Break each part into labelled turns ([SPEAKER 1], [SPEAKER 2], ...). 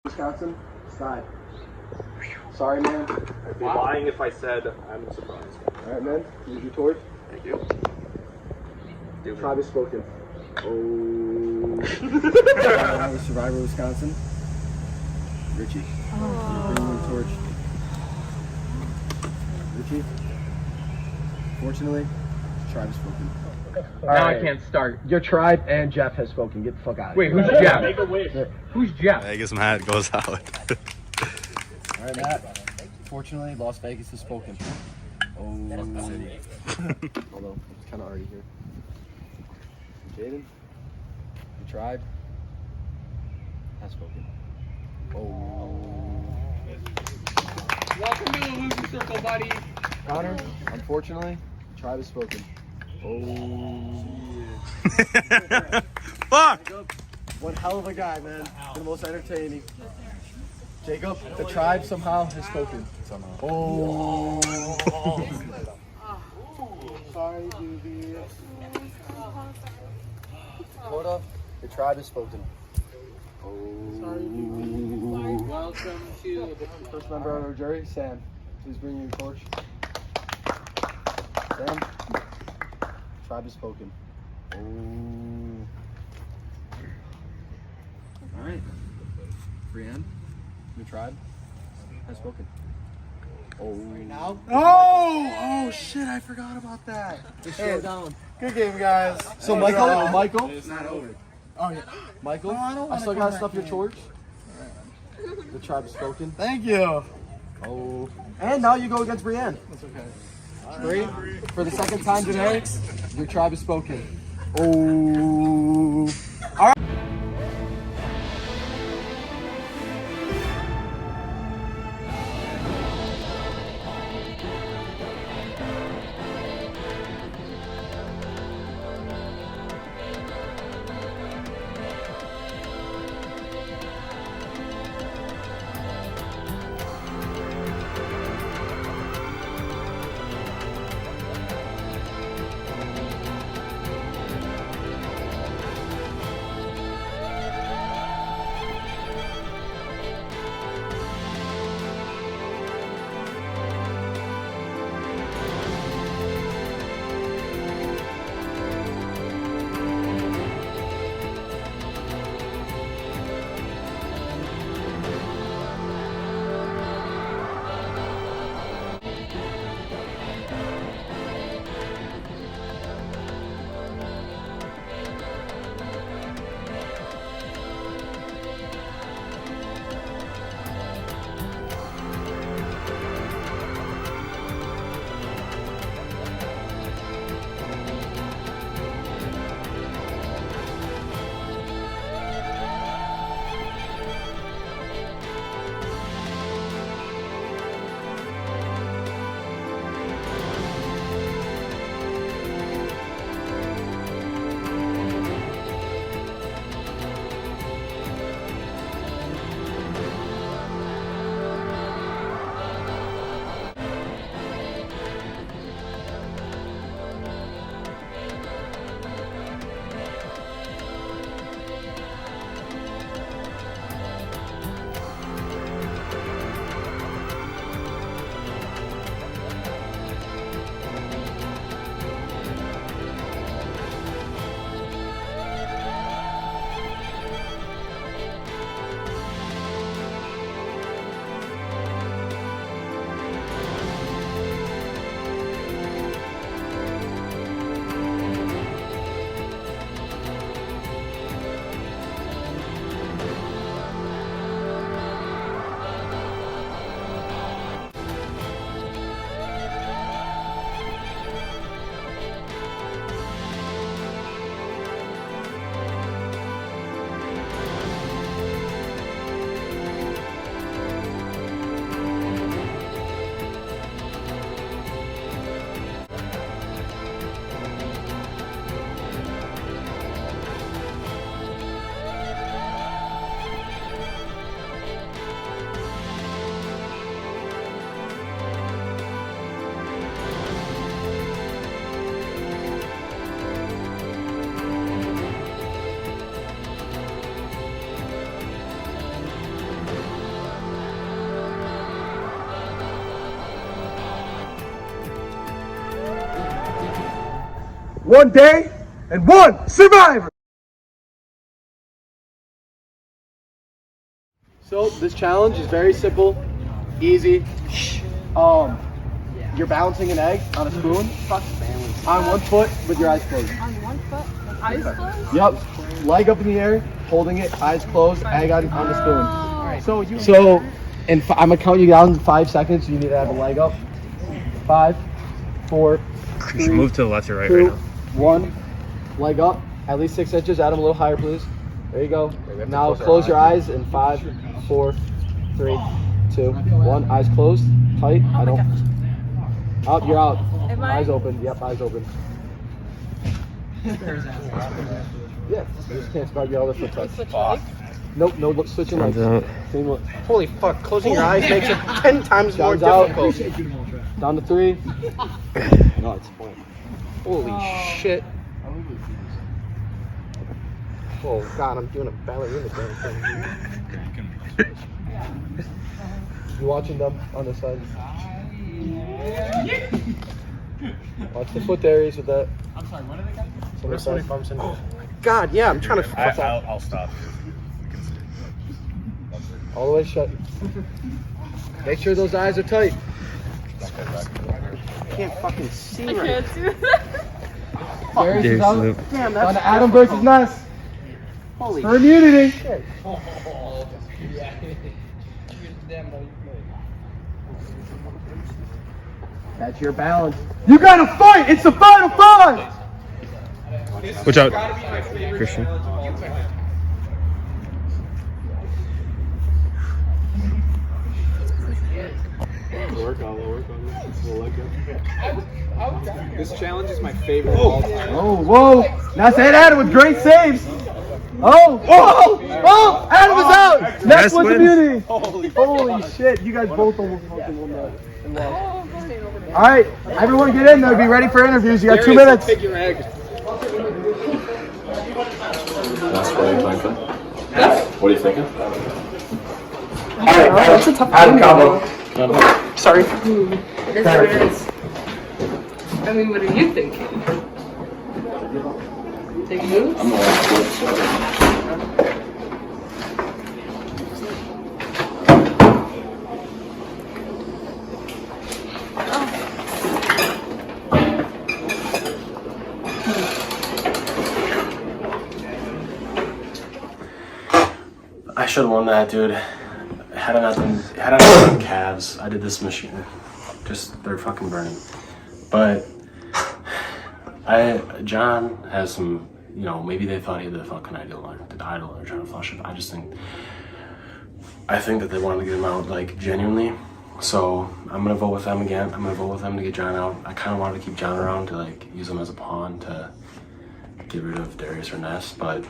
[SPEAKER 1] Wisconsin, side. Sorry, man.
[SPEAKER 2] I'd be lying if I said I'm surprised.
[SPEAKER 1] All right, man. Here's your torch.
[SPEAKER 2] Thank you.
[SPEAKER 1] Tribe has spoken. Oh. Survivor, Wisconsin. Richie. Bring the torch. Richie. Fortunately, tribe has spoken.
[SPEAKER 3] Now I can't start.
[SPEAKER 1] Your tribe and Jeff has spoken. Get the fuck out of
[SPEAKER 3] Wait,
[SPEAKER 1] here.
[SPEAKER 3] who's Jeff?
[SPEAKER 2] Make a wish.
[SPEAKER 3] Who's Jeff?
[SPEAKER 4] I guess my hat goes out.
[SPEAKER 1] All right, Matt. Fortunately, Las Vegas has spoken. Oh. Although, it's kind of already here. Jaden. Your tribe has spoken. Oh.
[SPEAKER 3] Welcome to the losing circle, buddy.
[SPEAKER 1] Connor, unfortunately, the tribe has spoken. Oh.
[SPEAKER 4] Fuck!
[SPEAKER 1] One hell of a guy, man. The most entertaining. Jacob, the tribe somehow has spoken. Somehow. Oh. Sorry, Doobie. Dakota, the tribe has spoken. Oh. Sorry, Doobie.
[SPEAKER 3] Welcome to
[SPEAKER 1] First member of our jury, Sam. Please bring your torch. Sam, tribe has spoken. Oh. All right. Brienne, your tribe has spoken. Oh. Now? Oh shit! I forgot about that. Just slow down. Good game, guys. So Michael.
[SPEAKER 2] It's not over.
[SPEAKER 1] Oh yeah. Michael, I still gotta stuff your torch. The tribe has spoken.
[SPEAKER 5] Thank you.
[SPEAKER 1] Oh. And now you go against Brienne.
[SPEAKER 5] That's okay.
[SPEAKER 1] Bree, for the second time today, your tribe has spoken. Oh. All right. one day, and one survivor. So this challenge is very simple, easy. You're balancing an egg on a spoon on one foot with your eyes closed.
[SPEAKER 4] On one foot, with eyes closed?
[SPEAKER 1] Yep. Leg up in the air, holding it, eyes closed, egg on the spoon. I'm gonna count you down in 5 seconds. You need to have a leg up. 5, 4, 3,
[SPEAKER 5] You should move to the left or right
[SPEAKER 1] 2,
[SPEAKER 5] right now.
[SPEAKER 1] 1. Leg up, at least 6 inches. Add them a little higher, please. There you go. Now close your eyes in 5, 4, 3, 2, 1. Eyes closed, tight. I don't. Up, you're out.
[SPEAKER 4] Am I?
[SPEAKER 1] Eyes open. Yep, eyes open. Yeah, you just can't spread your other foot touch.
[SPEAKER 4] Switch legs?
[SPEAKER 1] Nope, no look, switching legs. Same look.
[SPEAKER 6] Holy fuck, closing your eyes makes it 10 times more
[SPEAKER 1] Guns out.
[SPEAKER 6] difficult.
[SPEAKER 1] Down to 3.
[SPEAKER 6] No, it's point. Holy shit. Oh god, I'm doing a ballerina dance.
[SPEAKER 1] You watching them on this side? Watch the foot areas with that.
[SPEAKER 3] I'm sorry, what are they got?
[SPEAKER 1] Somebody bumps into it.
[SPEAKER 6] God, yeah, I'm trying to.
[SPEAKER 5] I'll stop.
[SPEAKER 1] All the way shut. Make sure those eyes are tight.
[SPEAKER 6] I can't fucking see
[SPEAKER 4] I
[SPEAKER 6] right.
[SPEAKER 4] can't do that.
[SPEAKER 1] Darius is out.
[SPEAKER 6] Damn,
[SPEAKER 1] On
[SPEAKER 6] that's
[SPEAKER 1] to Adam versus Ness
[SPEAKER 6] holy
[SPEAKER 1] for immunity.
[SPEAKER 6] shit.
[SPEAKER 1] That's your balance. You gotta fight! It's the final 5!
[SPEAKER 5] Watch out, Christian.
[SPEAKER 2] This challenge is my favorite of all time.
[SPEAKER 1] Whoa! Ness hit Adam with great saves. Oh! Adam is out! Ness
[SPEAKER 5] Ness
[SPEAKER 1] wins
[SPEAKER 5] wins.
[SPEAKER 1] immunity. Holy shit! You guys both almost fucking won that. All right, everyone get in there. Be ready for interviews. You got 2 minutes.
[SPEAKER 2] Take your egg.
[SPEAKER 7] That's what are you playing for? What are you thinking?
[SPEAKER 4] That's a tough
[SPEAKER 1] Adam combo.
[SPEAKER 6] Sorry.
[SPEAKER 4] It is what it is. I mean, what are you thinking? Take moves?
[SPEAKER 7] I'm gonna flip, so I should have won that, dude. Had I not done calves, I did this machine. Just, they're fucking burning. But John has some, you know, maybe they thought he had the fucking idol or trying to flush it. I think that they wanted to get him out, like, genuinely. So I'm gonna vote with them again. I'm gonna vote with them to get John out. I kind of wanted to keep John around to, like, use him as a pawn to get rid of Darius or Ness, but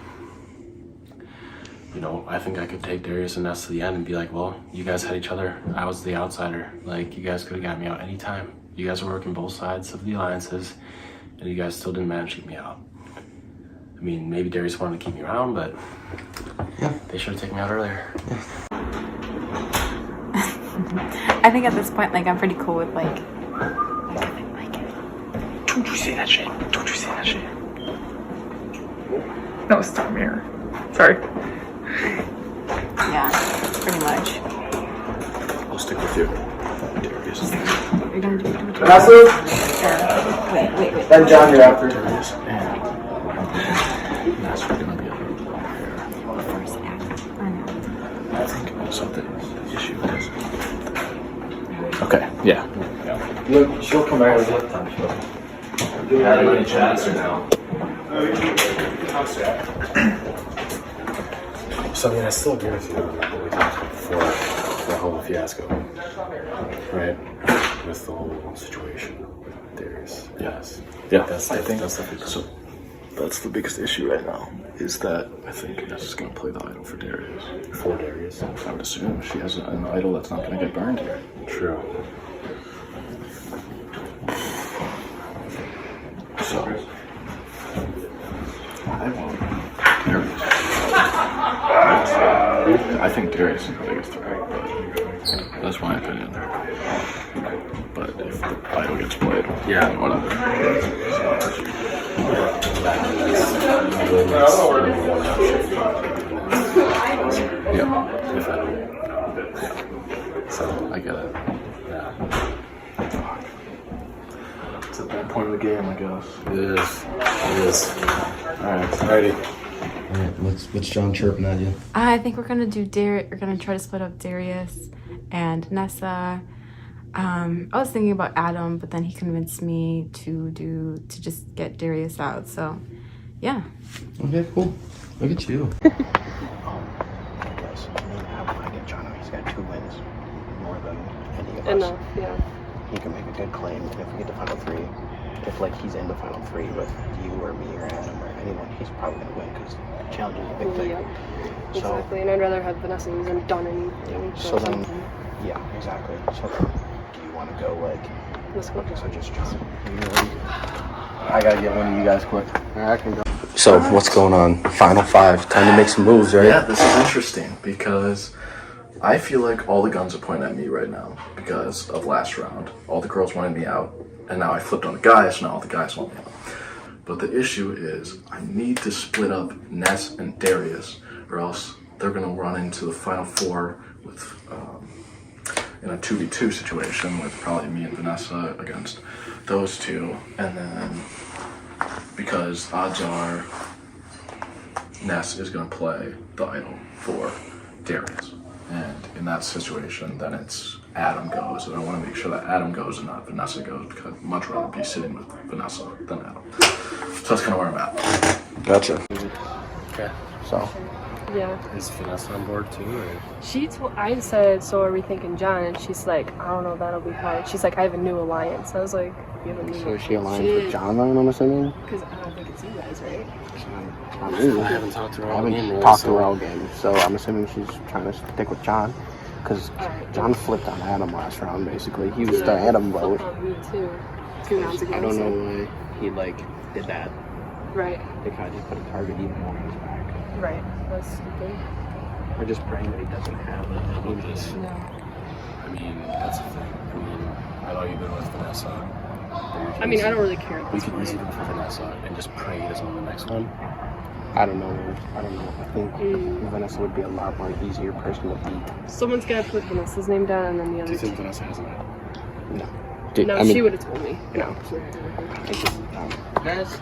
[SPEAKER 7] you know, I think I could take Darius and Ness to the end and be like, well, you guys had each other. I was the outsider. Like, you guys could have got me out anytime. You guys were working both sides of the alliances, and you guys still didn't manage to get me out. I mean, maybe Darius wanted to keep me around, but they should have taken me out earlier.
[SPEAKER 8] I think at this point, like, I'm pretty cool with, like,
[SPEAKER 5] Don't you say that shit. Don't you say that shit.
[SPEAKER 8] no, stop mirror. Sorry. Yeah, pretty much.
[SPEAKER 7] I'll stick with you. Darius.
[SPEAKER 8] You're gonna do it. Wait.
[SPEAKER 1] Then John, you're after.
[SPEAKER 7] Darius and Ness are gonna be able to
[SPEAKER 8] I know.
[SPEAKER 7] I think something the issue is. Okay, yeah.
[SPEAKER 1] She'll come out with it.
[SPEAKER 7] Do you have any chats or no? So I mean, I still agree with you on what we talked about before the whole fiasco, right? With the whole situation with Darius. Yes. Yeah. That's the biggest issue right now. Is that I think Ness is going to play the idol for Darius. For Darius, I would assume she has an idol that's not going to get burned here. True. So I want Darius. I think Darius is the biggest threat. That's my opinion. But if the idol gets played, yeah, whatever. Yeah. If I don't. Yeah. So I get it. Yeah. It's at that point of the game, I guess. It is. It is. Alright, ready.
[SPEAKER 1] Alright, what's John chirping at you?
[SPEAKER 8] I think we're gonna do We're gonna try to split up Darius and Nessa. I was thinking about Adam, but then he convinced me to just get Darius out. So, yeah.
[SPEAKER 1] Okay, cool. Look at you.
[SPEAKER 6] Yes. I get John. He's got 2 wins, more than any of us.
[SPEAKER 4] Enough, yeah.
[SPEAKER 6] He can make a good claim. And if we get to final 3, if like he's in the final 3 with you or me or Adam or anyone, he's probably gonna win because challenge is a big thing.
[SPEAKER 4] Yep.
[SPEAKER 6] So,
[SPEAKER 4] Exactly, and I'd rather have Vanessa who hasn't done anything.
[SPEAKER 6] so then, yeah, exactly. So do you want to go like?
[SPEAKER 4] Let's go.
[SPEAKER 6] So just John.
[SPEAKER 1] I gotta get one of you guys quick.
[SPEAKER 6] I can go.
[SPEAKER 1] So, what's going on? Final 5. Time to make some moves, right?
[SPEAKER 7] Yeah, this is interesting because I feel like all the guns are pointing at me right now because of last round. All the girls wanted me out, and now I flipped on the guys, so now all the guys want me out. But the issue is I need to split up Ness and Darius, or else they're going to run into the final 4 with in a 2v2 situation with probably me and Vanessa against those 2, and then because odds are Ness is going to play the idol for Darius. And in that situation, then it's Adam goes. And I want to make sure that Adam goes and not Vanessa goes because I'd much rather be sitting with Vanessa than Adam. So that's kind of where I'm at.
[SPEAKER 1] Gotcha.
[SPEAKER 7] Okay.
[SPEAKER 1] So,
[SPEAKER 4] Yeah.
[SPEAKER 7] Is Vanessa on board too? Or?
[SPEAKER 4] I said, so are we thinking John? And she's like, I don't know, that'll be hard. She's like, I have a new alliance. I was like, you have a new
[SPEAKER 6] So is she aligned with John then, I'm assuming?
[SPEAKER 4] Because I don't think it's you guys, right?
[SPEAKER 6] I
[SPEAKER 7] haven't talked to her
[SPEAKER 6] I
[SPEAKER 7] all
[SPEAKER 6] haven't
[SPEAKER 7] game. Really,
[SPEAKER 6] talked to
[SPEAKER 7] so-
[SPEAKER 6] her all game, so I'm assuming she's trying to stick with John. Because John flipped on Adam last round, basically. He was the Adam vote.
[SPEAKER 4] Me too. 2 rounds ago.
[SPEAKER 6] I don't
[SPEAKER 4] so-
[SPEAKER 6] know why he, like, did that.
[SPEAKER 4] Right,
[SPEAKER 6] They kind of just put a target even more on his back.
[SPEAKER 4] right. That's stupid.
[SPEAKER 6] We're just praying that he doesn't have it.
[SPEAKER 4] No.
[SPEAKER 7] I mean, that's the thing. I mean, I know you've been with Vanessa.
[SPEAKER 4] I mean, I don't really care. at
[SPEAKER 7] We
[SPEAKER 4] this
[SPEAKER 7] could
[SPEAKER 4] point.
[SPEAKER 7] easily go for Vanessa and just pray he doesn't win the next one.
[SPEAKER 6] I don't know. I think Vanessa would be a lot more easier person to beat.
[SPEAKER 4] Someone's gonna put Vanessa's name down and then the
[SPEAKER 7] Do
[SPEAKER 4] other
[SPEAKER 7] you think
[SPEAKER 4] two.
[SPEAKER 7] Vanessa has an idol?
[SPEAKER 6] No. Dude,
[SPEAKER 4] No,
[SPEAKER 6] I mean,
[SPEAKER 4] she would have told me.
[SPEAKER 6] No. Guys,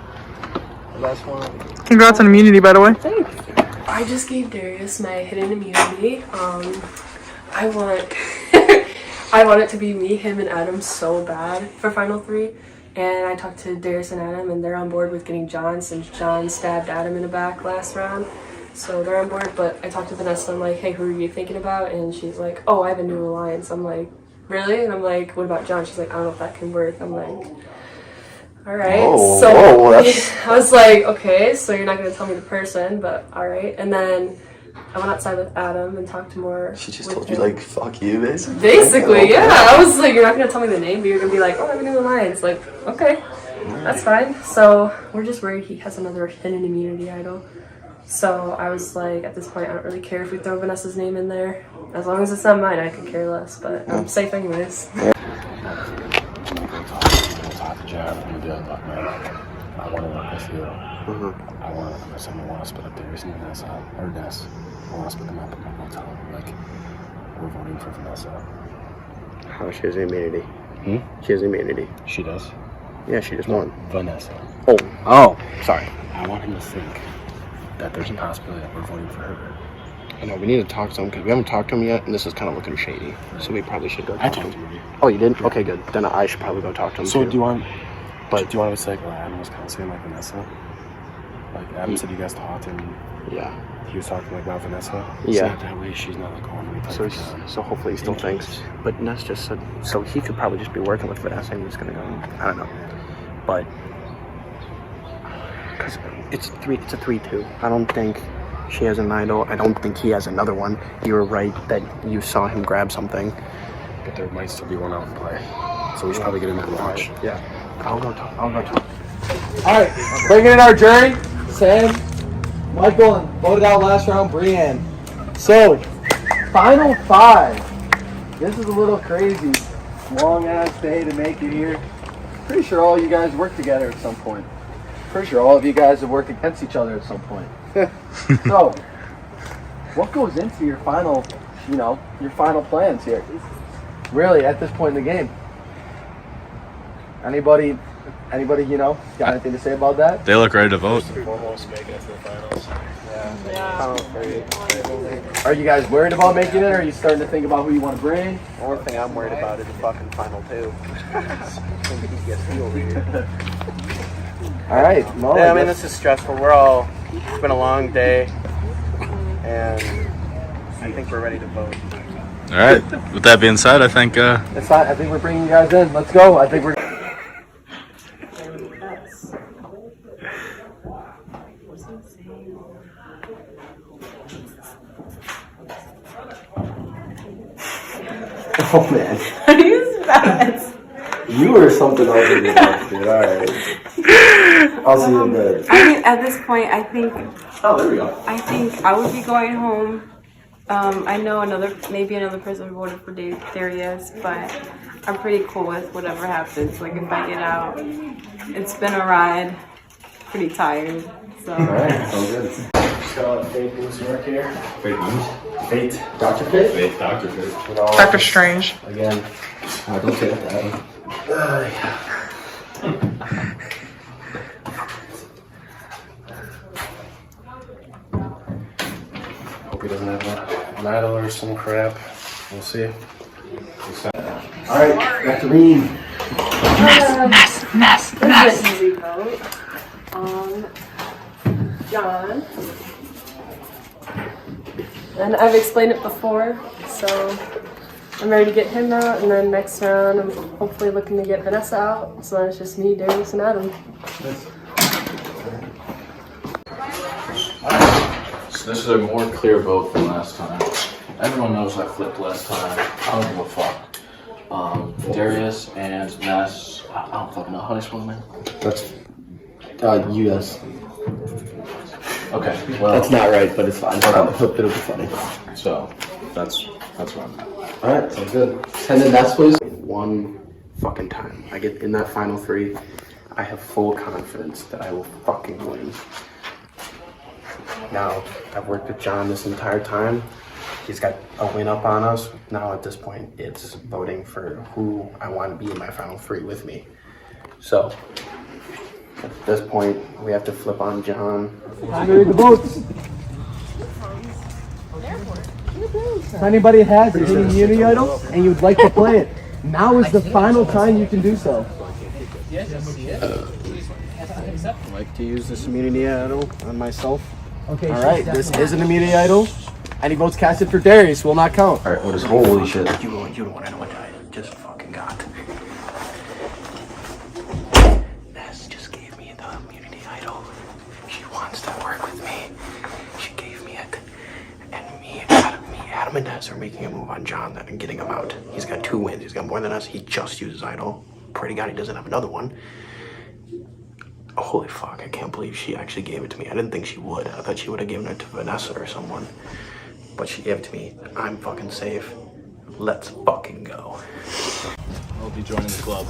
[SPEAKER 6] last one.
[SPEAKER 9] Congrats on immunity, by the way.
[SPEAKER 4] Thanks. I just gave Darius my hidden immunity. I want I want it to be me, him, and Adam so bad for Final 3. And I talked to Darius and Adam, and they're on board with getting John since John stabbed Adam in the back last round. So they're on board, but I talked to Vanessa, I'm like, hey, who are you thinking about? And she's like, oh, I have a new alliance. I'm like, really? And I'm like, what about John? She's like, I don't know if that can work. I'm like, all right.
[SPEAKER 1] Whoa,
[SPEAKER 4] So
[SPEAKER 1] whoa, that's-
[SPEAKER 4] I was like, okay, so you're not going to tell me the person, but all right. And then I went outside with Adam and talked more.
[SPEAKER 1] she just
[SPEAKER 4] with
[SPEAKER 1] told you,
[SPEAKER 4] him.
[SPEAKER 1] like, fuck you, basically?
[SPEAKER 4] Basically, yeah. I was like, you're not going to tell me the name, but you're going to be like, oh, I have a new alliance. Like, okay, that's fine. So we're just worried he has another hidden immunity idol. So I was like, at this point, I don't really care if we throw Vanessa's name in there. As long as it's not mine, I could care less, but I'm safe anyways.
[SPEAKER 7] I'm gonna go talk to Jared. I'm gonna be like, look, man, I want to work with you. I want to, if someone wants to split up Darius and Vanessa, or Ness, I want to split them up. I'm gonna tell them, like, we're voting for Vanessa.
[SPEAKER 6] How she has immunity? She has immunity.
[SPEAKER 7] She does?
[SPEAKER 6] Yeah, she just won.
[SPEAKER 7] Vanessa.
[SPEAKER 6] Oh, sorry.
[SPEAKER 7] I want him to think that there's a possibility that we're voting for her.
[SPEAKER 6] I know, we need to talk to him because we haven't talked to him yet, and this is kind of looking shady. So we probably should go
[SPEAKER 7] I
[SPEAKER 6] talk to
[SPEAKER 7] talked
[SPEAKER 6] him.
[SPEAKER 7] to him.
[SPEAKER 6] Oh, you did? Okay, good. Then I should probably go talk to him
[SPEAKER 7] So
[SPEAKER 6] too.
[SPEAKER 7] do you want
[SPEAKER 6] But-
[SPEAKER 7] do you want to say like what Adam was kind of saying like Vanessa? Like Adam said you guys talked and
[SPEAKER 6] Yeah.
[SPEAKER 7] he was talking like about Vanessa?
[SPEAKER 6] Yeah.
[SPEAKER 7] So that way she's not like going to be
[SPEAKER 6] So, so hopefully he still thinks. But Ness just said, so he could probably just be working with Vanessa and he's going to go, I don't know. But, because it's a 3-2. I don't think she has an idol. I don't think he has another one. You were right that you saw him grab something.
[SPEAKER 7] But there might still be one out in play. So we should probably get in there and watch.
[SPEAKER 6] Yeah. I'll go talk.
[SPEAKER 1] Alright, bringing in our jury, Sam, Michael, and voted out last round, Brienne. So, final 5. This is a little crazy. Long ass day to make it here. Pretty sure all you guys work together at some point. Pretty sure all of you guys have worked against each other at some point. So, what goes into your final, your final plans here? Really, at this point in the game? Anybody, got anything to say about that?
[SPEAKER 5] They look ready to vote.
[SPEAKER 1] Are you guys worried about making it, or are you starting to think about who you want to bring?
[SPEAKER 6] The only thing I'm worried about is the fucking final two.
[SPEAKER 1] All right. Well,
[SPEAKER 6] Yeah, I mean, this is stressful. It's been a long day, and I think we're ready to vote.
[SPEAKER 5] All right. With that being said, I think
[SPEAKER 1] It's fine. I think we're bringing you guys in. Let's go. I think we're. Oh man. You were something else in the box, dude. Alright. I'll see you in bed.
[SPEAKER 8] I mean, at this point, I think
[SPEAKER 1] Oh, there we go.
[SPEAKER 8] I would be going home. I know maybe another person voted for Darius, but I'm pretty cool with whatever happens. Like if I get out, it's been a ride. Pretty tired, so.
[SPEAKER 1] Alright, sounds good.
[SPEAKER 6] So, fake news work here.
[SPEAKER 5] fake news.
[SPEAKER 1] Fate. Dr. Fate?
[SPEAKER 5] Fake Dr. Fate.
[SPEAKER 9] Doctor Strange.
[SPEAKER 1] Again. Don't say that.
[SPEAKER 7] Hope he doesn't have an idol or some crap. We'll see.
[SPEAKER 1] Alright, Nectarine.
[SPEAKER 4] This is an easy vote. John. And I've explained it before, so I'm ready to get him out, and then next round I'm hopefully looking to get Vanessa out, so then it's just me, Darius, and Adam.
[SPEAKER 7] So this is a more clear vote than last time. Everyone knows I flipped last time. I don't give a fuck. Darius and Ness. I don't fucking know how to spell man.
[SPEAKER 1] That's US.
[SPEAKER 7] Okay, well.
[SPEAKER 1] That's not right, but it's fine. I hope it'll be funny.
[SPEAKER 7] So, that's where I'm at.
[SPEAKER 1] Alright, sounds good. Send in Ness, please.
[SPEAKER 6] One fucking time I get in that final three, I have full confidence that I will fucking win. Now, I've worked with John this entire time. He's got a win up on us. Now at this point, it's voting for who I want to be in my final three with me. So, at this point, we have to flip on John.
[SPEAKER 1] I'm ready to vote. If anybody has an immunity idol and you'd like to play it, now is the final time you can do so.
[SPEAKER 6] I'd like to use this immunity idol on myself.
[SPEAKER 1] Okay. Alright, this is an immunity idol. Any votes casted for Darius will not count.
[SPEAKER 7] Alright, what is holy shit?
[SPEAKER 6] You don't want to know what I just fucking got. Ness just gave me the immunity idol. She wants to work with me. She gave me it. And Adam and Ness are making a move on John and getting him out. He's got 2 wins. He's got more than us. He just used his idol. Pray to God he doesn't have another one. Holy fuck, I can't believe she actually gave it to me. I didn't think she would. I thought she would have given it to Vanessa or someone. But she gave it to me. I'm fucking safe. Let's fucking go.
[SPEAKER 5] I'll be joining the club.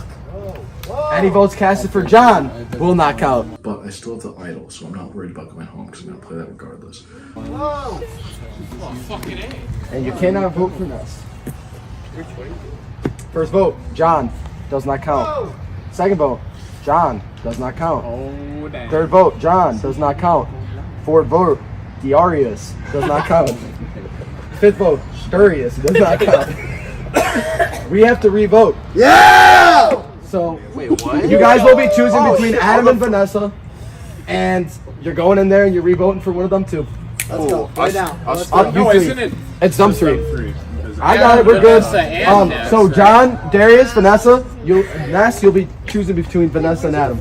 [SPEAKER 1] Any votes casted for John will not count.
[SPEAKER 10] But I still have the idol, so I'm not worried about going home because I'm going to play that regardless.
[SPEAKER 1] And you cannot vote for Ness. First vote, John, does not count. Second vote, John, does not count. Third vote, John, does not count. Fourth vote, Darius, does not count. Fifth vote, Darius, does not count. We have to re-vote. Yeah! So,
[SPEAKER 6] Wait, what?
[SPEAKER 1] you guys will be choosing between Adam and Vanessa, and you're going in there and you're re-voting for one of them too. Let's go. Right now.
[SPEAKER 3] No, isn't it?
[SPEAKER 1] It's them three. I got it. We're good. So John, Darius, Vanessa, you'll be choosing between Vanessa and Adam.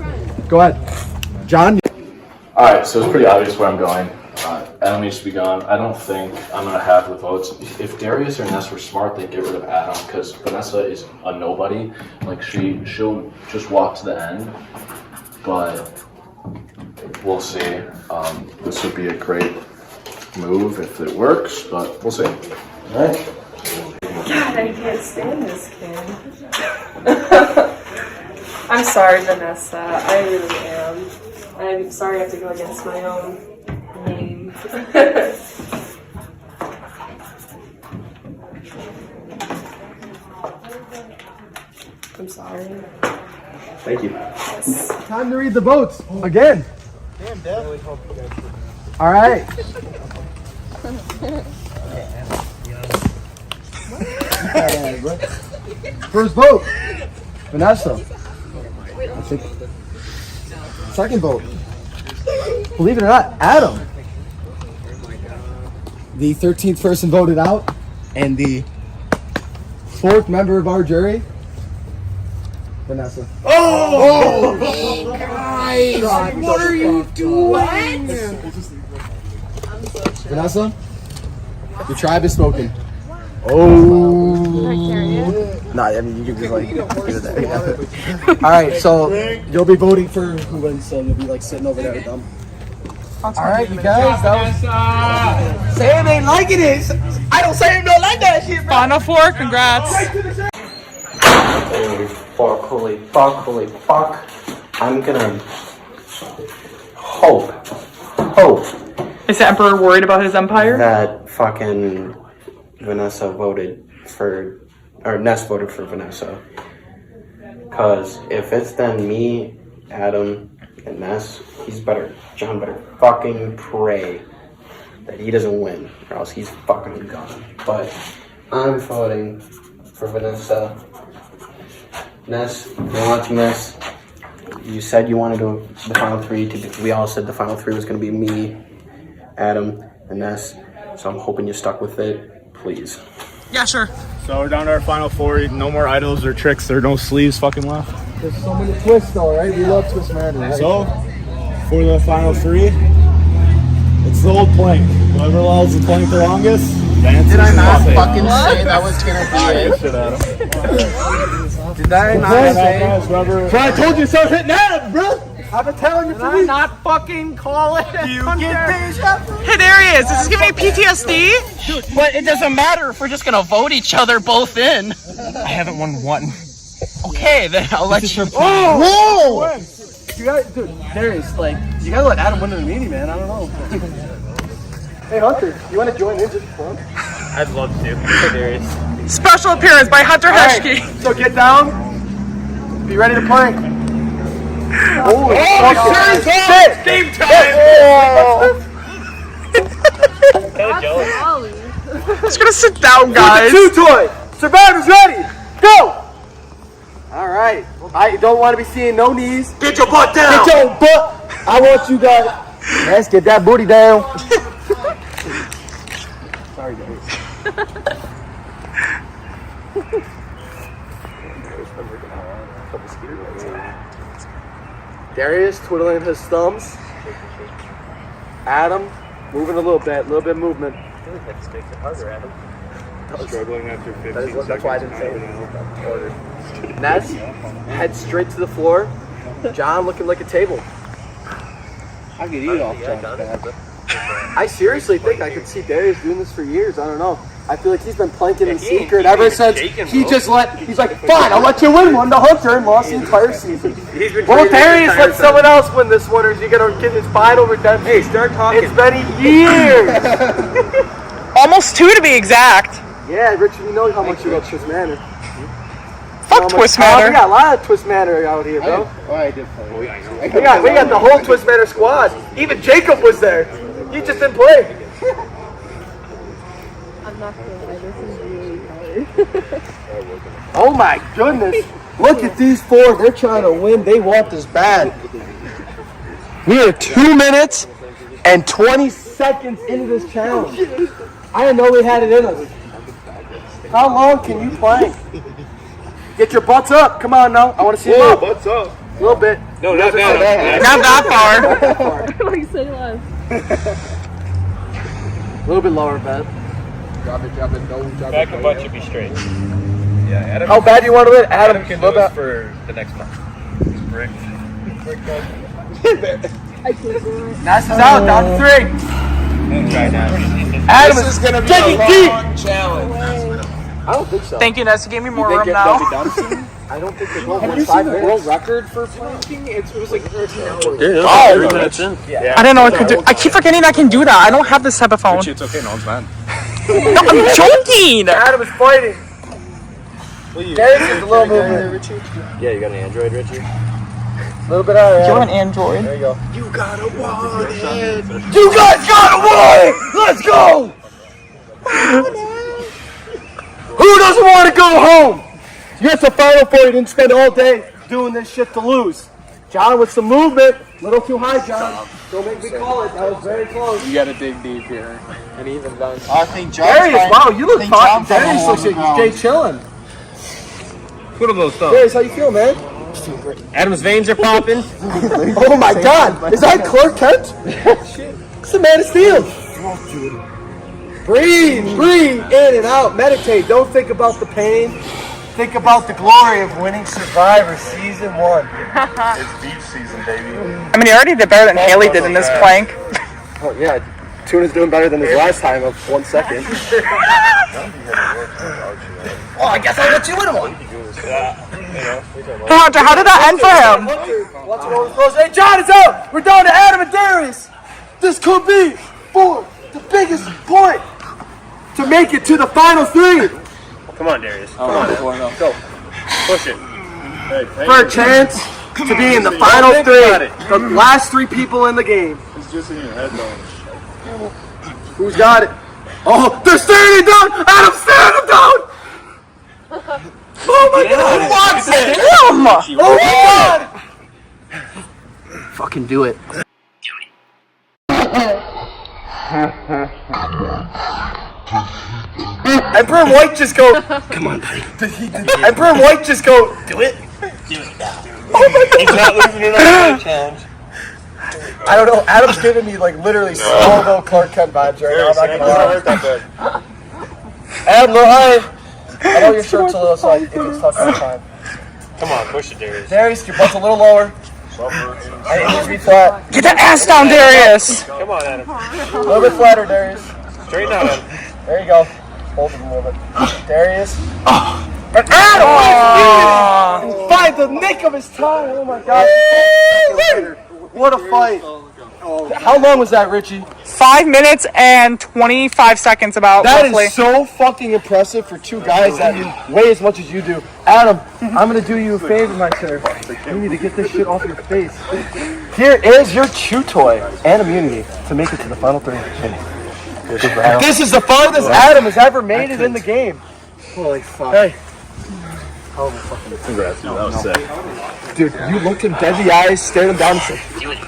[SPEAKER 1] Go ahead, John.
[SPEAKER 7] Alright, so it's pretty obvious where I'm going. Adam needs to be gone. I don't think I'm going to have the votes. If Darius or Ness were smart, they'd get rid of Adam because Vanessa is a nobody. Like, she'll just walk to the end. But we'll see. This would be a great move if it works, but we'll see.
[SPEAKER 1] Alright.
[SPEAKER 4] God, I can't stand this kid. I'm sorry, Vanessa. I really am. I'm sorry I have to go against my own name. I'm sorry.
[SPEAKER 6] Thank you.
[SPEAKER 1] Time to read the votes again. Damn, Dad. All right. First vote, Vanessa. Second vote, believe it or not, Adam. The 13th person voted out, and the 4th member of our jury, Vanessa. Oh guys, what are you doing? Vanessa, the tribe has spoken. Oh. Nah, I mean, you can just like leave it there. Yeah. Alright, so you'll be voting for who wins, so you'll be like sitting over there with them. Alright, you guys, that was... Sam ain't liking it! I don't say him don't like that shit, bro!
[SPEAKER 9] Final four, congrats.
[SPEAKER 6] Holy fuck. I'm gonna hope
[SPEAKER 9] Is the Emperor worried about his empire?
[SPEAKER 6] that fucking Vanessa voted for, or Ness voted for Vanessa. Cause if it's then me, Adam, and Ness, John better fucking pray that he doesn't win, or else he's fucking gone. But I'm voting for Vanessa. Ness, you want to Ness? You said you wanted to the final three. We all said the final three was going to be me, Adam, and Ness. So I'm hoping you stuck with it. Please.
[SPEAKER 9] Yeah, sure.
[SPEAKER 5] So we're down to our final four. No more idols or tricks. There are no sleeves fucking left.
[SPEAKER 1] There's so many twists though, right? We love twist matter, right?
[SPEAKER 5] So, for the final three, it's the old plank. Whoever allows the plank the longest, dances.
[SPEAKER 1] Did I not
[SPEAKER 5] the
[SPEAKER 1] fucking say that was gonna be it? Did I not say? So I told you so hitting that, bro. I've been telling you for weeks.
[SPEAKER 9] Not fucking call it. You get Hey, there he is. Is this giving me PTSD?
[SPEAKER 6] But it doesn't matter if we're just gonna vote each other both in.
[SPEAKER 5] I haven't won one.
[SPEAKER 6] Okay, then I'll let you.
[SPEAKER 1] Oh! Whoa! You guys, dude, Darius, like, you gotta let Adam win in the meeting, man. I don't know. Hey, Hunter, you want to join in just for fun?
[SPEAKER 5] I'd love to. Hey, Darius.
[SPEAKER 9] Special appearance by Hunter Heshke.
[SPEAKER 1] Right, so get down. Be ready to plank. Holy shit!
[SPEAKER 9] Game time! I'm just gonna sit down, guys.
[SPEAKER 1] Two toy. Survivor's ready. Go! Alright. I don't want to be seeing no knees.
[SPEAKER 6] Get your butt down.
[SPEAKER 1] Get your butt. I want you guys. Let's get that booty down. Sorry, Darius. Darius twiddling his thumbs. Adam moving a little bit of movement.
[SPEAKER 5] Struggling after 15
[SPEAKER 1] seconds. That's why I didn't say it. Ness, head straight to the floor. John looking like a table. I could eat off John's bad. I seriously think I could see Darius doing this for years. I don't know. I feel like he's been planking in secret ever since he's like, fine, I'll let you win one to Hunter and lost the entire season. Well, Darius let someone else win this one, or is he going to get his final redemption? Hey, start talking. It's been years.
[SPEAKER 9] Almost 2 to be exact.
[SPEAKER 1] Yeah, Richard, you know how much you love Twist Manor.
[SPEAKER 9] Fuck Twist Manor.
[SPEAKER 1] We got a lot of Twist Manor out here, bro. I did play. We got the whole Twist Manor squad. Even Jacob was there. He just didn't play.
[SPEAKER 11] I'm not gonna lie, this is really hard.
[SPEAKER 1] Oh my goodness. Look at these four. They're trying to win. They want this bad. We are 2 minutes and 20 seconds into this challenge. I didn't know we had it in us. How long can you plank? Get your butts up. Come on now. I want to see them up.
[SPEAKER 5] Butts up.
[SPEAKER 1] A little bit.
[SPEAKER 5] No, not that.
[SPEAKER 9] Not that far.
[SPEAKER 11] Like, say less.
[SPEAKER 1] A little bit lower, Ben.
[SPEAKER 2] Drop it, no, drop
[SPEAKER 5] Back and butt should be straight. Yeah, Adam.
[SPEAKER 1] How bad do you want to win?
[SPEAKER 5] Adam can do this for the next month. He's bricked.
[SPEAKER 11] I can't do it.
[SPEAKER 1] Nice is out. Down to 3.
[SPEAKER 5] Right now.
[SPEAKER 1] Adam
[SPEAKER 2] This is gonna be
[SPEAKER 1] digging
[SPEAKER 2] a
[SPEAKER 1] deep.
[SPEAKER 2] long challenge.
[SPEAKER 1] I don't think so.
[SPEAKER 9] Thank you, Ness. You gave me more
[SPEAKER 1] You
[SPEAKER 9] room
[SPEAKER 1] think
[SPEAKER 9] now.
[SPEAKER 1] they'll be done soon? I don't think the goal was 5 minutes. World record for planking? It was like 13 hours.
[SPEAKER 9] Oh,
[SPEAKER 7] 3 minutes in.
[SPEAKER 9] I didn't know I could do. I keep forgetting I can do that. I don't have this type of phone.
[SPEAKER 5] It's okay, no one's mad.
[SPEAKER 9] No, I'm joking.
[SPEAKER 1] Adam is fighting. Darius is a little movement. Yeah, you got an Android, Richie? A little bit higher.
[SPEAKER 9] You're an Android.
[SPEAKER 1] There you go. You got a wallet. You guys got a wallet. Let's go. Who doesn't want to go home? You're the Final Four. You didn't spend all day doing this shit to lose. John with some movement. A little too high, John. Don't make me call it. That was very close.
[SPEAKER 3] You gotta dig deep here. And even done.
[SPEAKER 1] I think Darius, wow, you look fine. Darius looks like he's Jay chilling.
[SPEAKER 5] Put on those thumbs.
[SPEAKER 1] Darius, how you feel, man?
[SPEAKER 5] Adam's veins are popping.
[SPEAKER 1] Oh my God! Is that Clark Kent? It's the Man of Steel. Breathe in and out. Meditate. Don't think about the pain. Think about the glory of winning Survivor Season 1.
[SPEAKER 5] It's beach season, baby.
[SPEAKER 9] I mean, you already did better than Haley did in this plank.
[SPEAKER 1] Oh yeah, Tuna's doing better than his last time of 1 second. Oh, I guess I got 2 in 1.
[SPEAKER 9] Hunter, how did that end for him?
[SPEAKER 1] Watch it over close. Hey, John, it's out. We're down to Adam and Darius. This could be for the biggest point to make it to the final 3.
[SPEAKER 5] Come on, Darius. Come on. Go. Push it.
[SPEAKER 1] For a chance to be in the final 3. The last 3 people in the game.
[SPEAKER 5] It's just in your head, though.
[SPEAKER 1] Who's got it? Oh, they're staring down. Adam, staring them down. Oh my God!
[SPEAKER 9] Damn!
[SPEAKER 1] Oh my God! Fucking do it. And Brim White just go. Come on, buddy. And Brim White just go. Do it. Do it now. Oh my God! He's not losing another challenge. I don't know. Adam's giving me like literally Smallville Clark Kent vibes right now. I'm not gonna lie. Adam, little high. I know your shirt's a little so if it's tough all the time.
[SPEAKER 5] Come on, push it, Darius.
[SPEAKER 1] Darius, your butt's a little lower. I need to be flat.
[SPEAKER 9] Get that ass down, Darius.
[SPEAKER 5] Come on, Adam.
[SPEAKER 1] A little bit flatter, Darius.
[SPEAKER 5] Straighten out, Adam.
[SPEAKER 1] There you go. Hold him a little bit. Darius.
[SPEAKER 9] And Adam!
[SPEAKER 1] By the nick of his tie. Oh my God. What a fight. How long was that, Richie?
[SPEAKER 9] 5 minutes and 25 seconds about.
[SPEAKER 1] That
[SPEAKER 9] roughly.
[SPEAKER 1] is so fucking impressive for 2 guys that weigh as much as you do. Adam, I'm going to do you a favor, my sir. You need to get this shit off your face. Here is your chew toy and immunity to make it to the final 3. This is the farthest Adam has ever made it in the game. Holy fuck. Hey.
[SPEAKER 5] Congrats, dude. That was sick.
[SPEAKER 1] Dude, you looked him dead in the eyes, stared him down and said,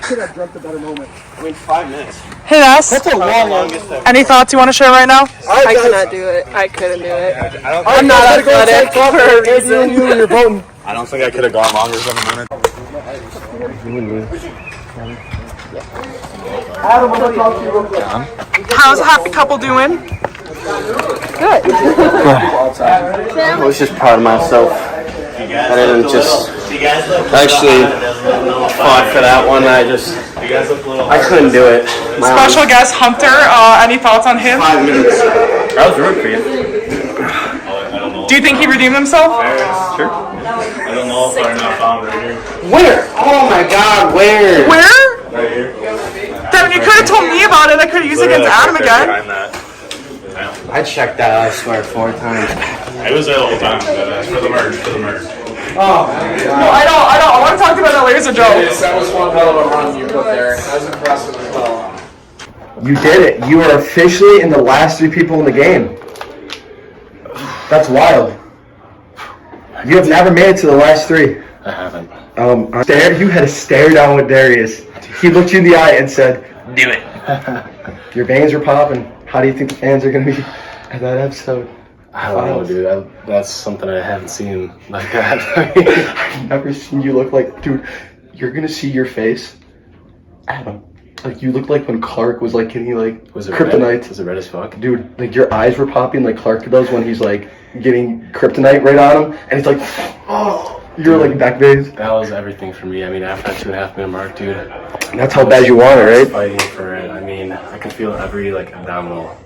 [SPEAKER 1] could have dreamt a better moment.
[SPEAKER 5] I mean, 5 minutes.
[SPEAKER 9] Hey, Ness.
[SPEAKER 1] That's a long longest.
[SPEAKER 9] Any thoughts you want to share right now?
[SPEAKER 11] I cannot do it. I couldn't do it.
[SPEAKER 1] I'm not athletic for a reason. You and you're voting.
[SPEAKER 5] I don't think I could have gone longer than a minute.
[SPEAKER 1] Adam, I'm going to talk to you real quick.
[SPEAKER 9] How's a happy couple doing?
[SPEAKER 11] Good.
[SPEAKER 6] I was just proud of myself. I didn't just actually fought for that one. I couldn't do it.
[SPEAKER 9] Special guest Hunter. Any thoughts on him?
[SPEAKER 6] 5 minutes.
[SPEAKER 5] I was rooting for you.
[SPEAKER 9] Do you think he redeemed himself?
[SPEAKER 5] Sure. I don't know if I'm not found right here.
[SPEAKER 6] Where? Oh my God, where?
[SPEAKER 9] Where?
[SPEAKER 5] Right here.
[SPEAKER 9] Devin, you could have told me about it. I could have used it against Adam again.
[SPEAKER 5] Behind that.
[SPEAKER 6] I checked that, I swear, 4 times.
[SPEAKER 5] It was there the whole time, but for the merge,
[SPEAKER 9] No, I don't. I want to talk to you about that laser joke.
[SPEAKER 3] That was one hell of a run you put there. That was impressive as well.
[SPEAKER 1] You did it. You are officially in the last 3 people in the game. That's wild. You have never made it to the last 3.
[SPEAKER 7] I haven't.
[SPEAKER 1] You had a stare down with Darius. He looked you in the eye and said, "Do it." Your veins are popping. How do you think the fans are going to be at that episode?
[SPEAKER 7] I don't know, dude. That's something I haven't seen like that.
[SPEAKER 1] I've never seen you look like, dude. You're going to see your face, Adam. Like you look like when Clark was like getting like
[SPEAKER 7] Was it
[SPEAKER 1] kryptonite.
[SPEAKER 7] red? Was it red as fuck?
[SPEAKER 1] Dude, like your eyes were popping like Clark does when he's like getting kryptonite right on him, and he's like, oh. You're like back veins.
[SPEAKER 7] That was everything for me. I mean, after that 2.5 minute mark, dude.
[SPEAKER 1] That's how bad you want it, right?
[SPEAKER 7] Fighting for it. I mean, I can feel every like abdominal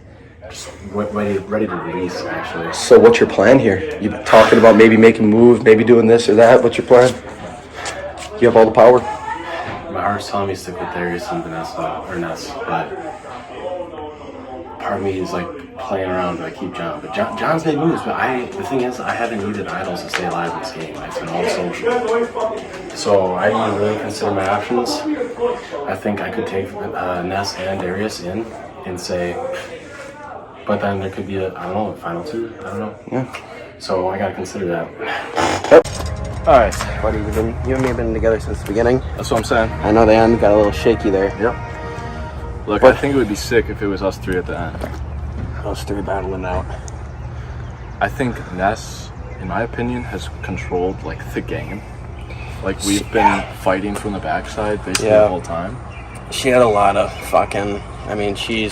[SPEAKER 7] just ready to release, actually.
[SPEAKER 1] So what's your plan here? You talking about maybe making a move, maybe doing this or that? What's your plan? You have all the power.
[SPEAKER 7] My heart's telling me to stick with Darius and Ness, but part of me is like playing around to keep John. But John's made moves, but the thing is, I haven't needed idols to stay alive in this game. It's been all social. So I need to really consider my options. I think I could take Ness and Darius in and say, but then there could be a final two. I don't know.
[SPEAKER 1] Yeah.
[SPEAKER 7] So I gotta consider that.
[SPEAKER 6] Alright, buddy, you and me have been together since the beginning.
[SPEAKER 1] That's what I'm saying.
[SPEAKER 6] I know the end got a little shaky there.
[SPEAKER 1] Yep. Look, I think it would be sick if it was us three at the end.
[SPEAKER 6] Us three battling out.
[SPEAKER 10] I think Ness, in my opinion, has controlled like the game. Like we've been fighting from the backside basically the whole time.
[SPEAKER 6] She had a lot of fucking. I mean, she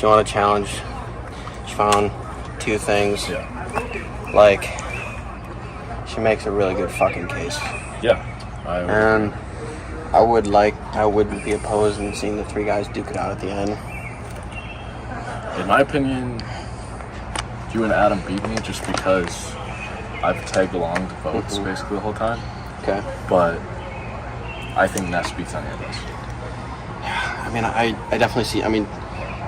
[SPEAKER 6] wanted a challenge. She found two things.
[SPEAKER 10] Yeah.
[SPEAKER 6] Like, she makes a really good fucking case.
[SPEAKER 10] Yeah.
[SPEAKER 6] And I wouldn't be opposed in seeing the three guys duke it out at the end.
[SPEAKER 10] In my opinion, you and Adam beat me just because I've tagged along to votes basically the whole time.
[SPEAKER 6] Okay.
[SPEAKER 10] But I think Ness beats any of us.
[SPEAKER 6] I mean, I definitely see. I mean,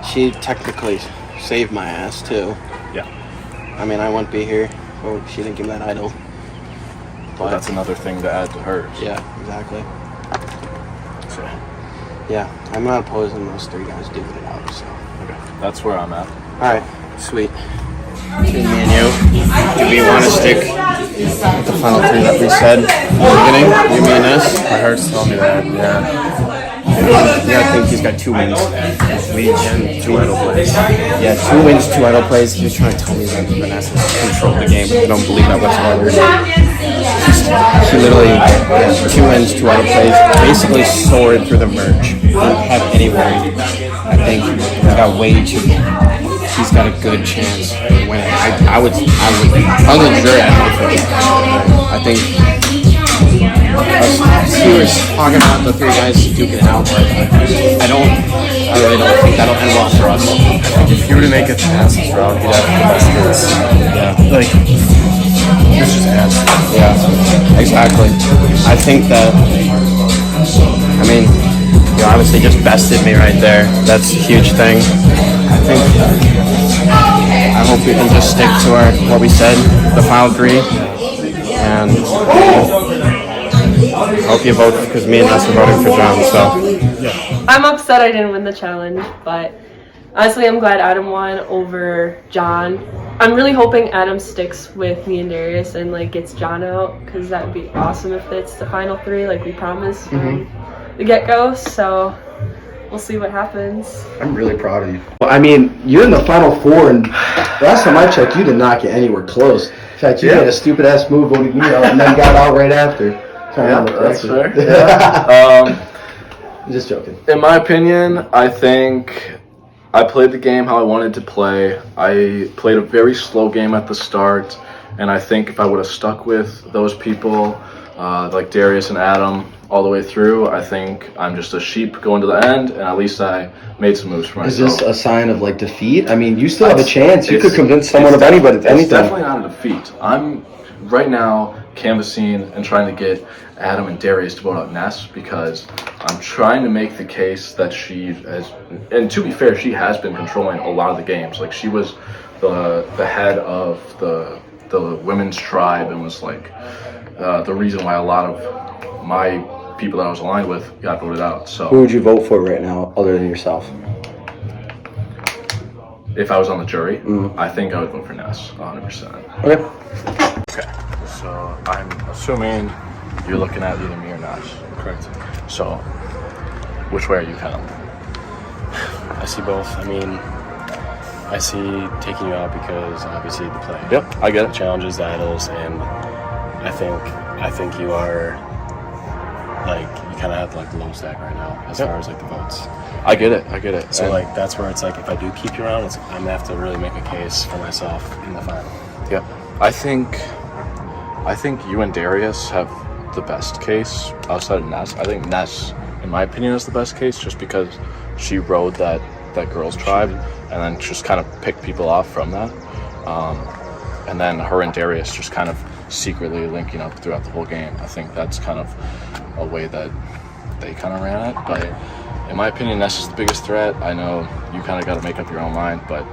[SPEAKER 6] she technically saved my ass too.
[SPEAKER 10] Yeah.
[SPEAKER 6] I mean, I wouldn't be here if she didn't give me that idol.
[SPEAKER 10] But that's another thing to add to hers.
[SPEAKER 6] Yeah, exactly.
[SPEAKER 10] So.
[SPEAKER 6] Yeah, I'm not opposing those three guys duking it out. So.
[SPEAKER 10] Okay. That's where I'm at.
[SPEAKER 6] All right. Sweet. Between me and you, do we want to stick with the final three that we said in the beginning? You, me, and us?
[SPEAKER 7] My heart's telling me that, yeah.
[SPEAKER 6] Yeah, I think he's got 2 wins.
[SPEAKER 7] Leech and 2 idol plays.
[SPEAKER 6] Yeah, 2 wins, 2 idol plays. He was trying to tell me that Vanessa controlled the game. I don't believe that whatsoever. She literally, 2 wins, 2 idol plays. Basically soared through the merge. Didn't have any worry. I think he's got way too. He's got a good chance of winning. I would. If I was a jury, I'd vote for him. I think. He was talking about the three guys duking it out, but I really don't think that'll end well for us.
[SPEAKER 7] If you were to make a chances round, you'd have the best case.
[SPEAKER 6] Yeah.
[SPEAKER 7] Like, it's just ass.
[SPEAKER 6] Yeah, exactly. I think that, I mean, you obviously just bested me right there. That's a huge thing. I hope we can just stick to what we said, the final three, and I hope you vote, because me and us are voting for John, so.
[SPEAKER 4] I'm upset I didn't win the challenge, but honestly I'm glad Adam won over John. I'm really hoping Adam sticks with me and Darius and like gets John out, because that would be awesome if it's the final three like we promised from the get-go, so we'll see what happens.
[SPEAKER 1] I'm really proud of you. I mean, you're in the final 4, and last time I checked, you did not get anywhere close. In fact, you made a stupid-ass move voting me out, and then got out right after.
[SPEAKER 10] Yeah, that's fair. Yeah.
[SPEAKER 1] I'm just joking.
[SPEAKER 10] In my opinion, I think I played the game how I wanted to play. I played a very slow game at the start, and I think if I would have stuck with those people, like Darius and Adam, all the way through, I think I'm just a sheep going to the end, and at least I made some moves for myself.
[SPEAKER 1] Is this a sign of like defeat? I mean, you still have a chance. You could convince someone of anybody.
[SPEAKER 10] It's definitely not a defeat. I'm right now canvassing and trying to get Adam and Darius to vote out Ness, because I'm trying to make the case that she has, and to be fair, she has been controlling a lot of the games. Like, she was the head of the women's tribe and was like the reason why a lot of my people that I was aligned with got voted out. So
[SPEAKER 1] who would you vote for right now, other than yourself?
[SPEAKER 10] If I was on the jury, I think I would vote for Ness, 100%.
[SPEAKER 1] Okay.
[SPEAKER 10] So I'm assuming you're looking at either me or Ness.
[SPEAKER 7] Correct.
[SPEAKER 10] So which way are you kind of?
[SPEAKER 7] I see both. I mean, I see taking you out because obviously the play.
[SPEAKER 10] Yep, I get it.
[SPEAKER 7] Challenges, the idols, and I think you are like, you kind of have like the low stack right now as far as like the votes.
[SPEAKER 10] I get it.
[SPEAKER 7] So like that's where it's like, if I do keep you around, I'm gonna have to really make a case for myself in the final.
[SPEAKER 10] Yep. I think you and Darius have the best case outside of Ness. I think Ness, in my opinion, is the best case, just because she rode that that girls' tribe, and then just kind of pick people off from that. And then her and Darius just kind of secretly linking up throughout the whole game. I think that's kind of a way that they kind of ran it. But in my opinion, Ness is the biggest threat. I know you kind of got to make up your own mind, but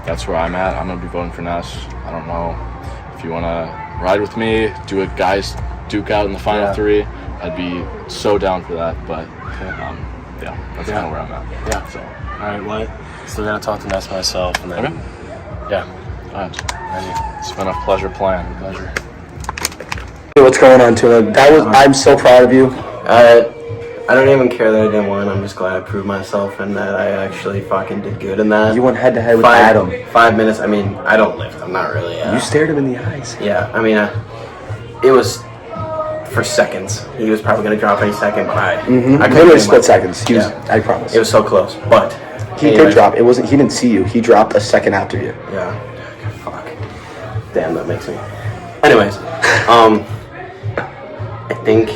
[SPEAKER 10] that's where I'm at. I'm going to be voting for Ness. I don't know if you want to ride with me, do a guys duke out in the final three. I'd be so down for that. But yeah, that's kind of where I'm at.
[SPEAKER 7] Yeah.
[SPEAKER 10] So.
[SPEAKER 7] All right, well, still got to talk to Ness myself. And then, yeah.
[SPEAKER 10] All right. It's been a pleasure playing. Pleasure.
[SPEAKER 6] What's going on, Tuna? I'm so proud of you. I don't even care that I didn't win. I'm just glad I proved myself and that I actually fucking did good in that.
[SPEAKER 5] You went head to head with Adam.
[SPEAKER 6] 5 minutes. I mean, I don't lift. I'm not really.
[SPEAKER 5] You stared him in the eyes.
[SPEAKER 6] Yeah, I mean, it was for seconds. He was probably gonna drop any second, but I
[SPEAKER 5] Literally split seconds. He was, I promise.
[SPEAKER 6] It was so close, but
[SPEAKER 5] he did drop. It wasn't. He didn't see you. He dropped a second after you.
[SPEAKER 6] Yeah. Fuck. Damn, that makes me. Anyways, I think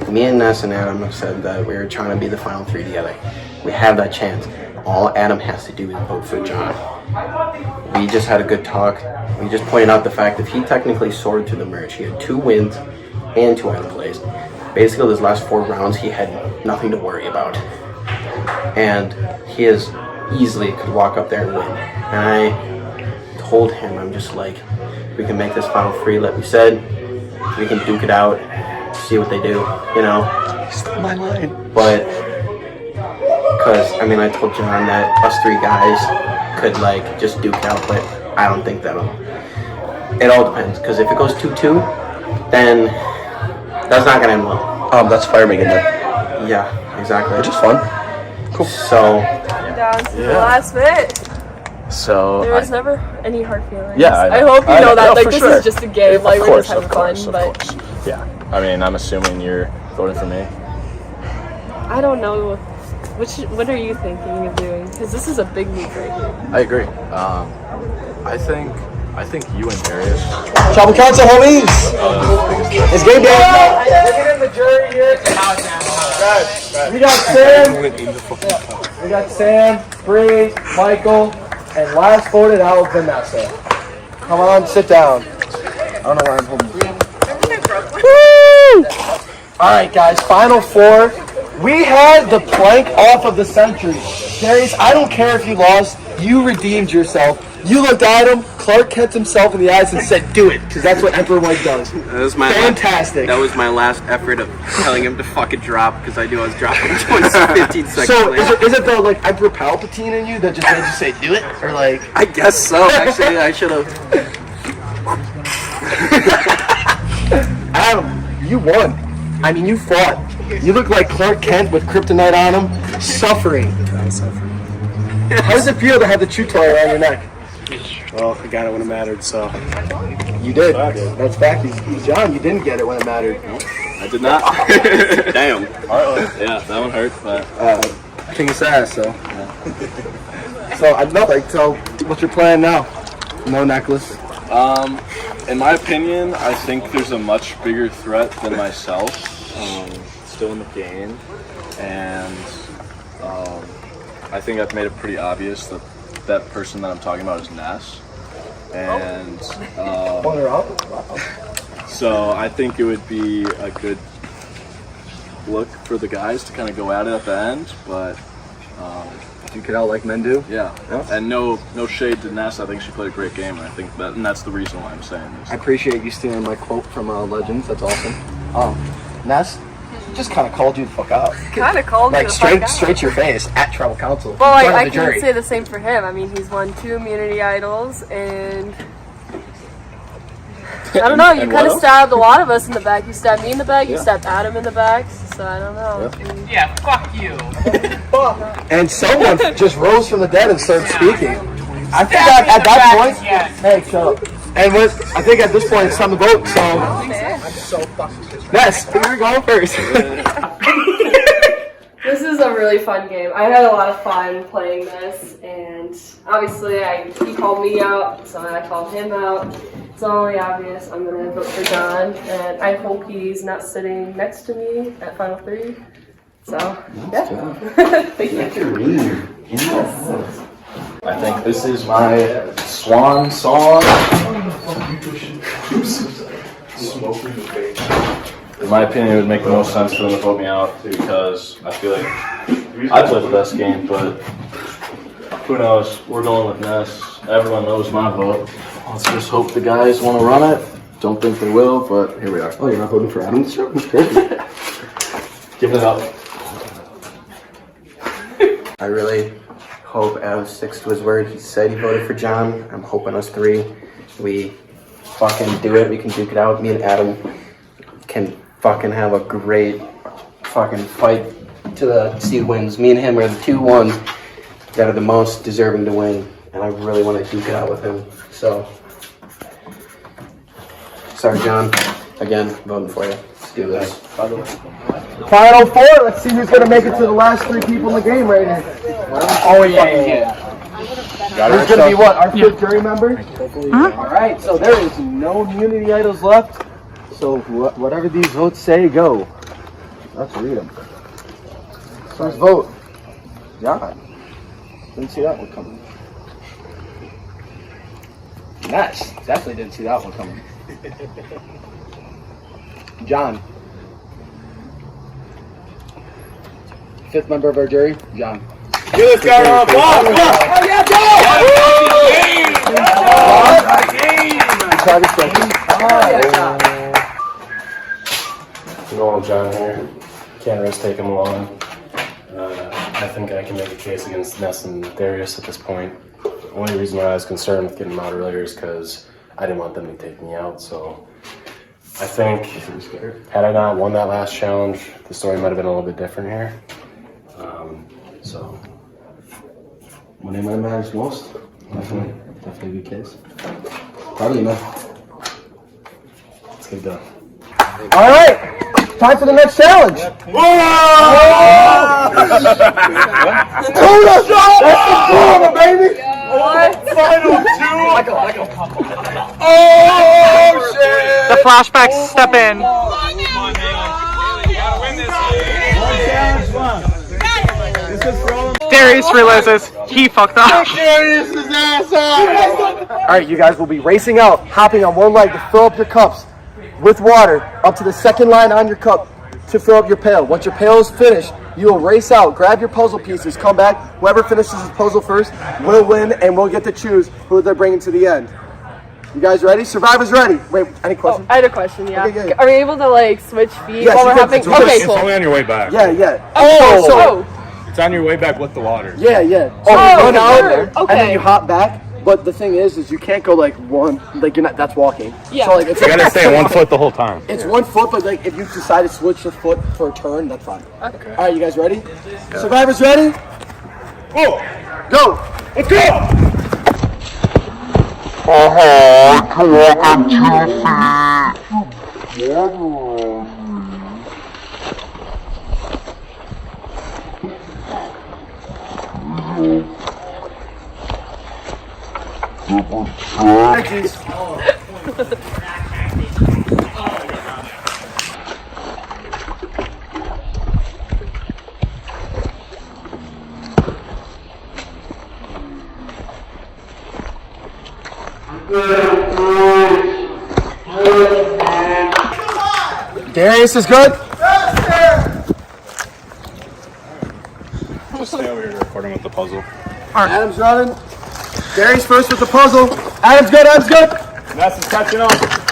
[SPEAKER 6] me and Ness and Adam have said that we're trying to be the final three together. We have that chance. All Adam has to do is vote for John. We just had a good talk. We just pointed out the fact that he technically soared through the merge. He had 2 wins and 2 item plays. Basically, those last 4 rounds, he had nothing to worry about. And he is easily could walk up there and win. And I told him, I'm just like, we can make this final 3, like we said. We can duke it out, see what they do, you know.
[SPEAKER 5] Stole my line.
[SPEAKER 6] But, because, I mean, I told John that us 3 guys could, like, just duke it out, but I don't think that'll. It all depends, because if it goes 2-2, then that's not going to end well.
[SPEAKER 5] That's fire making that.
[SPEAKER 6] Yeah, exactly.
[SPEAKER 5] Which is fun. Cool.
[SPEAKER 6] So,
[SPEAKER 11] Down to the last bit.
[SPEAKER 10] So
[SPEAKER 11] There was never any hard feelings.
[SPEAKER 10] Yeah,
[SPEAKER 11] I hope you know that.
[SPEAKER 10] no,
[SPEAKER 11] Like,
[SPEAKER 10] for
[SPEAKER 11] this
[SPEAKER 10] sure.
[SPEAKER 11] is just a game. Like, we're just having fun. But
[SPEAKER 10] yeah, I mean, I'm assuming you're voting for me.
[SPEAKER 11] I don't know. What are you thinking of doing? Because this is a big move right here.
[SPEAKER 10] I agree. I think you and Darius.
[SPEAKER 5] Tribal Council, homies. It's game day.
[SPEAKER 9] Look at the jury here. We got Sam. We got Sam, Bree, Michael, and last voted out Vanessa. Come on, sit down. I don't know why I'm holding. Woo! All right, guys. Final 4. We had the plank off of the century. Darius, I don't care if you lost. You redeemed yourself. You looked at him, Clark Kent himself in the eyes and said, do it, because that's what Emperor White does.
[SPEAKER 6] that was my
[SPEAKER 9] Fantastic.
[SPEAKER 6] That was my last effort of telling him to fucking drop, because I knew I was dropping 15 seconds
[SPEAKER 9] So
[SPEAKER 6] later.
[SPEAKER 9] is it the like Emperor Palpatine in you that just made you say do it, or like?
[SPEAKER 6] I guess so. Actually, I should have.
[SPEAKER 9] Adam, you won. I mean, you fought. You look like Clark Kent with kryptonite on him, suffering. How does it feel to have the chew toy around your neck?
[SPEAKER 5] Well, I got it when it mattered, so.
[SPEAKER 9] You did. That's fact. John, you didn't get it when it mattered.
[SPEAKER 10] I did not. Damn. Yeah, that one hurt, but.
[SPEAKER 9] I think it's ass, so. So, I'd know, like, so, what's your plan now? No necklace.
[SPEAKER 10] In my opinion, I think there's a much bigger threat than myself. Still in the game, and I think I've made it pretty obvious that that person that I'm talking about is Ness. And so I think it would be a good look for the guys to kind of go at it at the end, but
[SPEAKER 9] You get out like men do?
[SPEAKER 10] yeah. And no shade to Ness. I think she played a great game, and I think that's the reason why I'm saying this.
[SPEAKER 9] I appreciate you stealing my quote from Legends. That's awesome. Ness, just kind of called you the fuck out.
[SPEAKER 11] Kind of called
[SPEAKER 9] Like
[SPEAKER 11] me the fuck out.
[SPEAKER 9] straight to your face at Tribal Council.
[SPEAKER 11] Well,
[SPEAKER 9] in front
[SPEAKER 11] I
[SPEAKER 9] of the
[SPEAKER 11] can
[SPEAKER 9] jury.
[SPEAKER 11] say the same for him. I mean, he's won 2 immunity idols, and I don't know. You
[SPEAKER 10] And
[SPEAKER 11] kind
[SPEAKER 10] what
[SPEAKER 11] of stabbed a lot of us in the back. You stabbed me in the back. You stabbed Adam in the back. So I don't know.
[SPEAKER 9] Yeah, fuck you. And someone just rose from the dead and started speaking. I think at that point, hey, shut up. And I think at this point it's time to vote. So, Ness, you're going first.
[SPEAKER 4] This is a really fun game. I had a lot of fun playing this, and obviously he called me out, so I called him out. It's only obvious I'm going to vote for John, and I hope he's not sitting next to me at Final 3. So, yeah. Thank you.
[SPEAKER 7] I think this is my swan song. In my opinion, it would make the most sense for them to vote me out because I feel like I played the best game, but who knows? We're going with Ness. Everyone knows my vote. Let's just hope the guys want to run it. Don't think they will, but here we are.
[SPEAKER 9] Oh, you're not voting for Adam this year? That's crazy.
[SPEAKER 7] Give it up.
[SPEAKER 6] I really hope Adam sticks to his word. He said he voted for John. I'm hoping us three, we fucking do it. We can duke it out. Me and Adam can fucking have a great fucking fight to see who wins. Me and him are the 2 ones that are the most deserving to win, and I really want to duke it out with him. So, sorry, John. Again, voting for you. Let's do this.
[SPEAKER 9] Final 4. Let's see who's gonna make it to the last 3 people in the game right here.
[SPEAKER 6] Oh yeah.
[SPEAKER 9] Who's gonna be what? Our 5th jury member? All right. So there is no immunity idols left. So whatever these votes say, go. Let's read them. First vote. John. Didn't see that one coming. Ness. Definitely didn't see that one coming. John. 5th member of our jury, John.
[SPEAKER 5] Give this guy a round of applause.
[SPEAKER 9] Oh yeah,
[SPEAKER 7] Normal John here. Can't risk taking him along. I think I can make a case against Ness and Darius at this point. The only reason why I was concerned with getting him out earlier is because I didn't want them to take me out. So I think had I not won that last challenge, the story might have been a little bit different here. So
[SPEAKER 9] When it matters most, definitely a good case. Probably enough.
[SPEAKER 7] let's get it done.
[SPEAKER 9] All right, time for the next challenge. Tuna! That's the tuna, baby!
[SPEAKER 5] Final 2.
[SPEAKER 9] Oh, shit!
[SPEAKER 12] The flashbacks step in. Darius realizes he fucked up.
[SPEAKER 9] Darius' ass up! Alright, you guys will be racing out, hopping on one leg to fill up your cups with water up to the second line on your cup to fill up your pail. Once your pail is finished, you will race out, grab your puzzle pieces, come back. Whoever finishes his puzzle first will win, and we'll get to choose who they're bringing to the end. You guys ready? Survivor's ready. Wait, any questions?
[SPEAKER 11] I had a question, yeah.
[SPEAKER 9] Okay, yeah.
[SPEAKER 11] Are we able to like switch feet
[SPEAKER 9] Yes,
[SPEAKER 11] while we're
[SPEAKER 9] you can.
[SPEAKER 11] having?
[SPEAKER 9] It's
[SPEAKER 11] Okay,
[SPEAKER 5] It's
[SPEAKER 11] cool.
[SPEAKER 5] only on your way back.
[SPEAKER 9] Yeah, yeah.
[SPEAKER 11] Oh,
[SPEAKER 5] It's on your way back with the water.
[SPEAKER 9] Yeah, yeah. So
[SPEAKER 11] Oh,
[SPEAKER 9] you run out,
[SPEAKER 11] sure.
[SPEAKER 9] and then
[SPEAKER 11] Okay.
[SPEAKER 9] you hop back. But the thing is you can't go like one, like you're not. That's walking.
[SPEAKER 11] Yeah.
[SPEAKER 9] So like it's
[SPEAKER 5] You gotta stay on 1 foot the whole time.
[SPEAKER 9] It's 1 foot, but like if you decide to switch the foot for a turn, that's fine.
[SPEAKER 11] Okay.
[SPEAKER 9] All right, you guys ready? Survivors ready?
[SPEAKER 5] Oh,
[SPEAKER 9] Go!
[SPEAKER 5] let's go!
[SPEAKER 9] Darius is good.
[SPEAKER 5] Just stay over here recording with the puzzle.
[SPEAKER 9] Adam's running. Darius first with the puzzle. Adam's good. Adam's good.
[SPEAKER 5] Ness is catching up.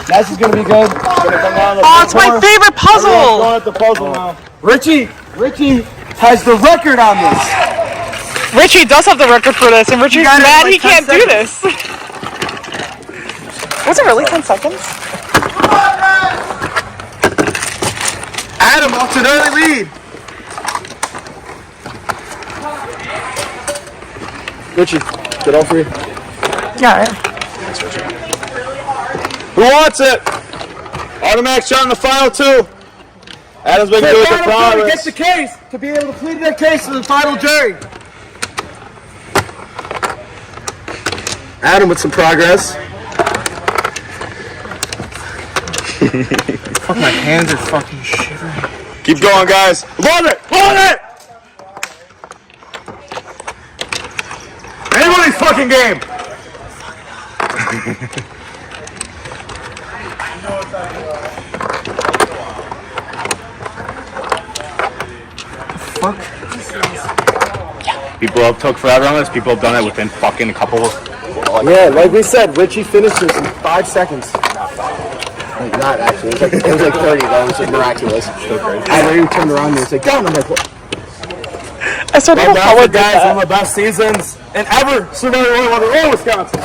[SPEAKER 9] Ness is gonna be good. Gonna come down the
[SPEAKER 12] Oh, it's my favorite
[SPEAKER 5] Everyone's
[SPEAKER 12] puzzle.
[SPEAKER 5] going at the puzzle now.
[SPEAKER 9] Richie has the record on this.
[SPEAKER 12] Richie does have the record for this, and Richie's
[SPEAKER 9] got it in
[SPEAKER 12] mad
[SPEAKER 9] like
[SPEAKER 12] he
[SPEAKER 9] 10
[SPEAKER 12] can't do this. Was it really 10 seconds?
[SPEAKER 9] Adam up to an early lead. Richie, get all three.
[SPEAKER 12] Yeah.
[SPEAKER 5] Who wants it? Automatic shot in the final 2. Adam's been good with the
[SPEAKER 9] Get
[SPEAKER 5] progress.
[SPEAKER 9] the case to be able to plead their case to the final jury. Adam with some progress.
[SPEAKER 6] Fuck, my hands are fucking shivering.
[SPEAKER 5] Keep going, guys. Love it! Love it! fucking game.
[SPEAKER 9] Fuck.
[SPEAKER 5] People have took forever on this. People have done it within fucking a couple.
[SPEAKER 9] Yeah, like we said, Richie finishes in 5 seconds. Like, not actually. It was like 30 though. It was like miraculous. I literally turned around and he was like, "Down!" I'm like, "What?"
[SPEAKER 12] I started
[SPEAKER 5] Well
[SPEAKER 12] to
[SPEAKER 5] done,
[SPEAKER 12] follow
[SPEAKER 5] guys. One of the best seasons in ever. Survivor 1 Wisconsin.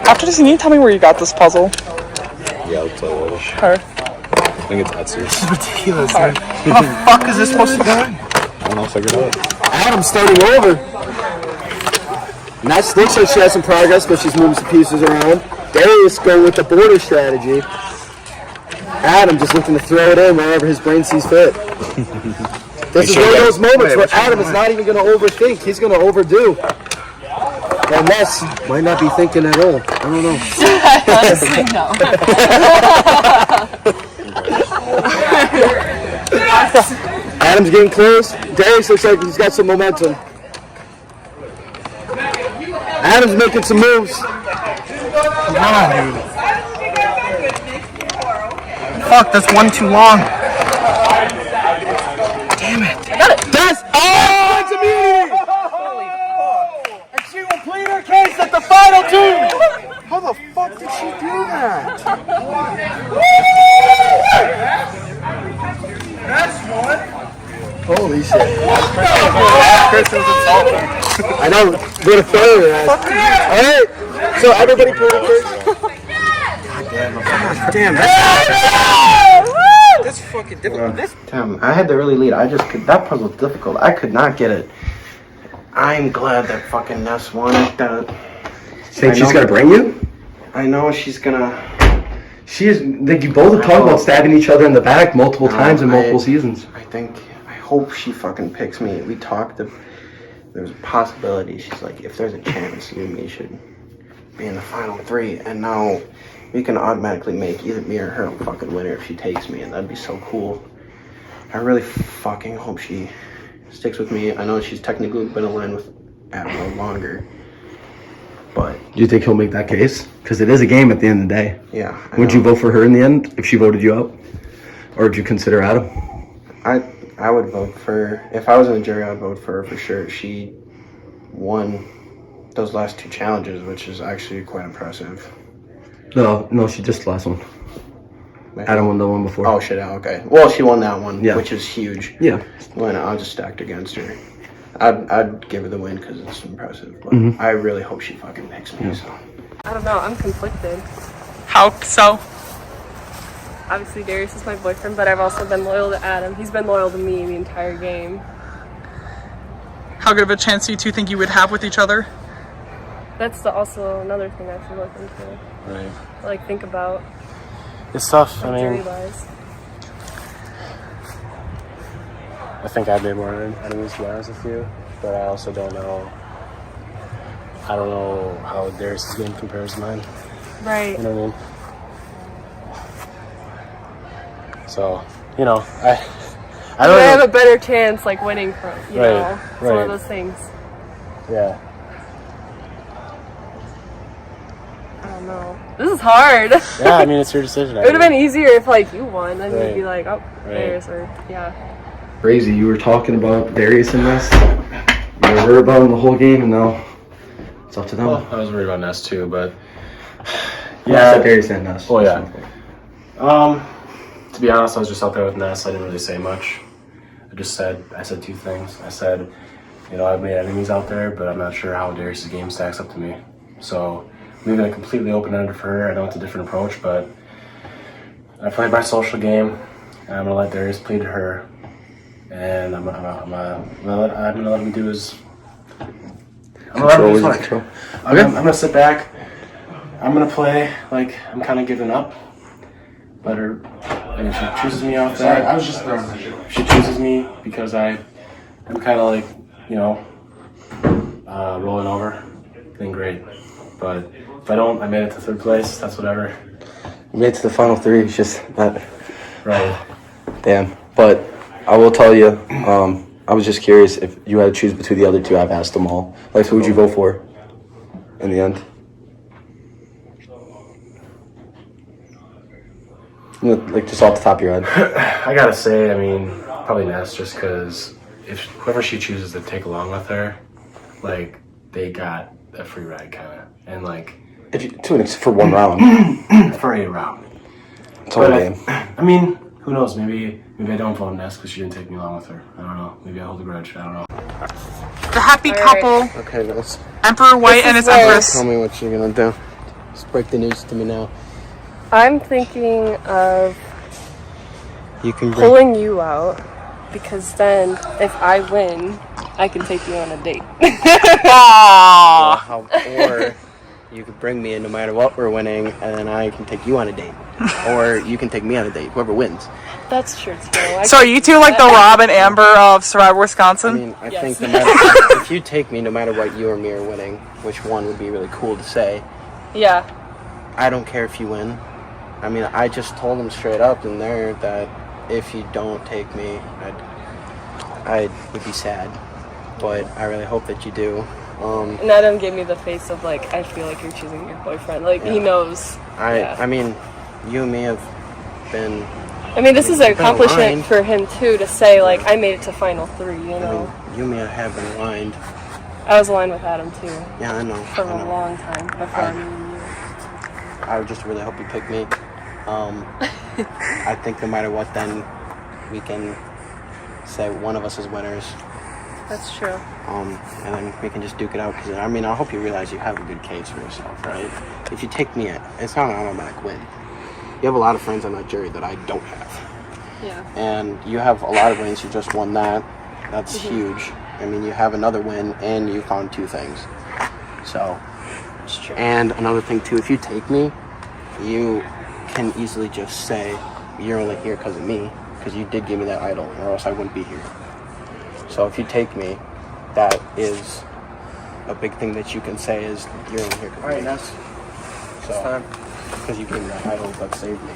[SPEAKER 12] After this, you need to tell me where you got this puzzle.
[SPEAKER 5] Yeah, I'll tell you later.
[SPEAKER 12] Sure.
[SPEAKER 5] I think it's Etsy.
[SPEAKER 9] This is ridiculous. How the fuck is this supposed to go?
[SPEAKER 5] I don't know. Figure it out.
[SPEAKER 9] Adam's starting over. Ness looks like she has some progress, but she's moving some pieces around. Darius going with the border strategy. Adam just looking to throw it in wherever his brain sees fit. This is one of those moments where Adam is not even going to overthink. He's going to overdo. And Ness might not be thinking at all. I don't know.
[SPEAKER 11] Honestly, no.
[SPEAKER 9] Adam's getting close. Darius looks like he's got some momentum. Adam's making some moves.
[SPEAKER 6] Come on, dude. Fuck, that's one too long. Damn it.
[SPEAKER 9] I got it. That's it's immunity. And she will plead her case at the final 2. How the fuck did she do that? That's one. Holy shit.
[SPEAKER 5] Chris was insulting.
[SPEAKER 9] I know. What a failure. Alright. So everybody plead her case.
[SPEAKER 6] Damn, that's fucking difficult. Damn, I had the early lead. That puzzle's difficult. I could not get it. I'm glad that fucking Ness won it.
[SPEAKER 9] Think she's gonna bring you?
[SPEAKER 6] I know she's gonna.
[SPEAKER 9] She is. Like, you both have talked about stabbing each other in the back multiple times in multiple seasons.
[SPEAKER 6] I hope she fucking picks me. We talked. There's a possibility. She's like, if there's a chance, you and me should be in the final 3. And now we can automatically make either me or her a fucking winner if she takes me, and that'd be so cool. I really fucking hope she sticks with me. I know she's technically been aligned with Adam a little longer, but
[SPEAKER 9] Do you think he'll make that case? Because it is a game at the end of the day.
[SPEAKER 6] yeah.
[SPEAKER 9] Would you vote for her in the end if she voted you out? Or would you consider Adam?
[SPEAKER 6] I would vote for, if I was in the jury, I'd vote for her for sure. She won those last 2 challenges, which is actually quite impressive.
[SPEAKER 9] No, she just the last one. Adam won the one before.
[SPEAKER 6] Oh shit, okay. Well, she won that one,
[SPEAKER 9] Yeah.
[SPEAKER 6] which is huge.
[SPEAKER 9] Yeah.
[SPEAKER 6] When I was just stacked against her. I'd give her the win because it's impressive, but
[SPEAKER 9] Mhm.
[SPEAKER 6] I really hope she fucking picks me, so.
[SPEAKER 11] I don't know. I'm conflicted.
[SPEAKER 12] How so?
[SPEAKER 11] Obviously, Darius is my boyfriend, but I've also been loyal to Adam. He's been loyal to me the entire game.
[SPEAKER 12] How good of a chance do you two think you would have with each other?
[SPEAKER 11] That's also another thing I should look into.
[SPEAKER 7] Right.
[SPEAKER 11] Like, think about.
[SPEAKER 7] It's tough. I
[SPEAKER 11] Jury
[SPEAKER 7] mean,
[SPEAKER 11] wise.
[SPEAKER 7] I think I made more enemies, to be honest with you, but I also don't know. I don't know how Darius' game compares to mine.
[SPEAKER 11] Right.
[SPEAKER 7] You know what I mean? So, you know, I don't
[SPEAKER 11] I have
[SPEAKER 7] know.
[SPEAKER 11] a better chance, like, winning from, you
[SPEAKER 7] Right,
[SPEAKER 11] know, it's one
[SPEAKER 7] right.
[SPEAKER 11] of those things.
[SPEAKER 7] Yeah.
[SPEAKER 11] I don't know. This is hard.
[SPEAKER 7] Yeah, I mean, it's your decision.
[SPEAKER 11] It would have been easier if, like, you won, then
[SPEAKER 7] Right.
[SPEAKER 11] you'd be like, oh,
[SPEAKER 7] Right.
[SPEAKER 11] Darius, or, yeah.
[SPEAKER 9] Crazy. You were talking about Darius and Ness. You were worried about him the whole game, and now it's up to them.
[SPEAKER 7] Well, I was worried about Ness too, but
[SPEAKER 9] Yeah, Darius and Ness.
[SPEAKER 7] Oh yeah. To be honest, I was just out there with Ness. I didn't really say much. I said 2 things. I said, you know, I've made enemies out there, but I'm not sure how Darius' game stacks up to me. So I'm leaving it completely open-ended for her. I know it's a different approach, but I played my social game, and I'm gonna let Darius plead to her, and I'm gonna let him do his. I'm gonna let him do his work. I'm gonna sit back. I'm gonna play like I'm kind of giving up. Let her, and if she chooses me out there,
[SPEAKER 10] I was just throwing that.
[SPEAKER 7] if she chooses me because I'm kind of like, you know, rolling over, then great. But if I don't, I made it to 3rd place. That's whatever.
[SPEAKER 9] We made it to the final 3. It's just that.
[SPEAKER 7] Right.
[SPEAKER 9] Damn. But I will tell you, I was just curious if you had to choose between the other 2. I've asked them all. Like, who would you vote for in the end? Like, just off the top of your head.
[SPEAKER 7] I gotta say, I mean, probably Ness, just because if whoever she chooses to take along with her, like, they got a free ride, kind of. And, like...
[SPEAKER 9] If you, for 1 round.
[SPEAKER 7] For a round.
[SPEAKER 9] It's all game.
[SPEAKER 7] I mean, who knows? Maybe I don't vote Ness because she didn't take me along with her. I don't know. Maybe I hold a grudge. I don't know.
[SPEAKER 12] The happy couple.
[SPEAKER 9] Okay, Ness.
[SPEAKER 12] Emperor White and his Empress.
[SPEAKER 9] Tell me what you're gonna do. Just break the news to me now.
[SPEAKER 11] I'm thinking of
[SPEAKER 9] You can
[SPEAKER 11] pulling you out because then if I win, I can take you on a date.
[SPEAKER 9] Or you could bring me in no matter what we're winning, and then I can take you on a date. Or you can take me on a date, whoever wins.
[SPEAKER 11] That's true too.
[SPEAKER 12] So are you two like the Rob and Amber of Survivor Wisconsin?
[SPEAKER 9] I mean, I think no matter, if you take me, no matter what you or me are winning, which one would be really cool to say.
[SPEAKER 11] Yeah.
[SPEAKER 9] I don't care if you win. I mean, I just told them straight up in there that if you don't take me, I would be sad. But I really hope that you do.
[SPEAKER 11] And Adam gave me the face of like, I feel like you're choosing your boyfriend. Like he knows.
[SPEAKER 9] I mean, you and me have been.
[SPEAKER 11] I mean, this is an accomplishment for him too to say like I made it to final 3. You know.
[SPEAKER 9] I mean, you and me have been aligned.
[SPEAKER 11] I was aligned with Adam too.
[SPEAKER 9] Yeah, I know.
[SPEAKER 11] For a long time before I knew you.
[SPEAKER 9] I just really hope you pick me. I think no matter what, then we can say one of us is winners.
[SPEAKER 11] That's true.
[SPEAKER 9] And then we can just duke it out. Because I mean, I hope you realize you have a good case for yourself, right? If you take me, it's not an automatic win. You have a lot of friends on that jury that I don't have.
[SPEAKER 11] Yeah.
[SPEAKER 9] And you have a lot of wins. You just won that. That's huge. I mean, you have another win, and you found 2 things. So.
[SPEAKER 11] That's true.
[SPEAKER 9] And another thing too, if you take me, you can easily just say you're only here because of me, because you did give me that idol, or else I wouldn't be here. So if you take me, that is a big thing that you can say is you're only here because of me. Ness. So, because you gave me that idol that saved me.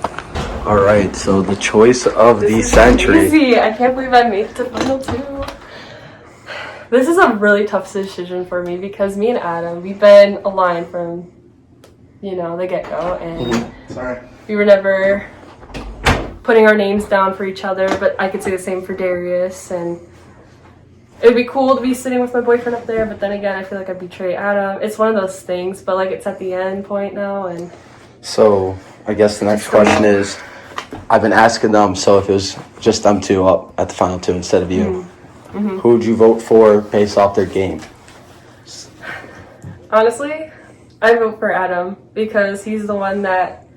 [SPEAKER 9] All right, so the choice of the century.
[SPEAKER 11] Easy. I can't believe I made it to final 2. This is a really tough decision for me because me and Adam, we've been aligned from, the get-go, and we were never putting our names down for each other, but I could say the same for Darius, and it would be cool to be sitting with my boyfriend up there, but then again, I feel like I betray Adam. It's one of those things, but like it's at the end point now, and...
[SPEAKER 9] So, I guess the next question is, I've been asking them, so if it was just them 2 up at the final 2 instead of you, who would you vote for based off their game?
[SPEAKER 11] Honestly, I vote for Adam because he's the one that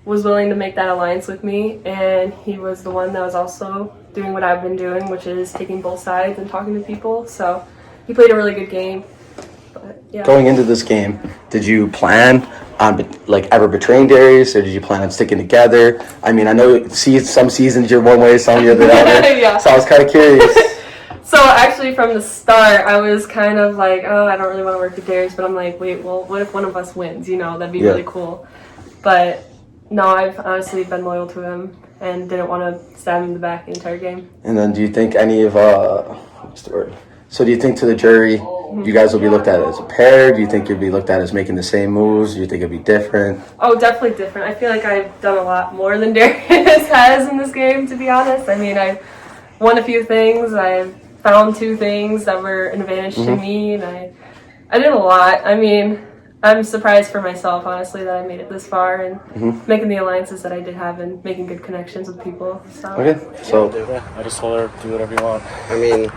[SPEAKER 11] was willing to make that alliance with me, and he was the one that was also doing what I've been doing, which is taking both sides and talking to people. So he played a really good game. But, yeah.
[SPEAKER 9] Going into this game, did you plan on ever betraying Darius, or did you plan on sticking together? I mean, I know some seasons you're one way, some you're the other.
[SPEAKER 11] Yeah.
[SPEAKER 9] So I was kind of curious.
[SPEAKER 11] So actually from the start, I was kind of like, oh, I don't really want to work with Darius, but I'm like, wait, well, what if one of us wins? That'd be really cool. But no, I've honestly been loyal to him and didn't want to stab him in the back the entire game.
[SPEAKER 9] And then do you think any of, what's the word? So do you think to the jury, you guys will be looked at as a pair? Do you think you'll be looked at as making the same moves? Do you think it'll be different?
[SPEAKER 11] Oh, definitely different. I feel like I've done a lot more than Darius has in this game, to be honest. I mean, I've won a few things. I've found 2 things that were an advantage to me, and I did a lot. I mean, I'm surprised for myself, honestly, that I made it this far and making the alliances that I did have and making good connections with people. So.
[SPEAKER 9] Okay, so
[SPEAKER 5] I just told her, do whatever you want.
[SPEAKER 9] I mean,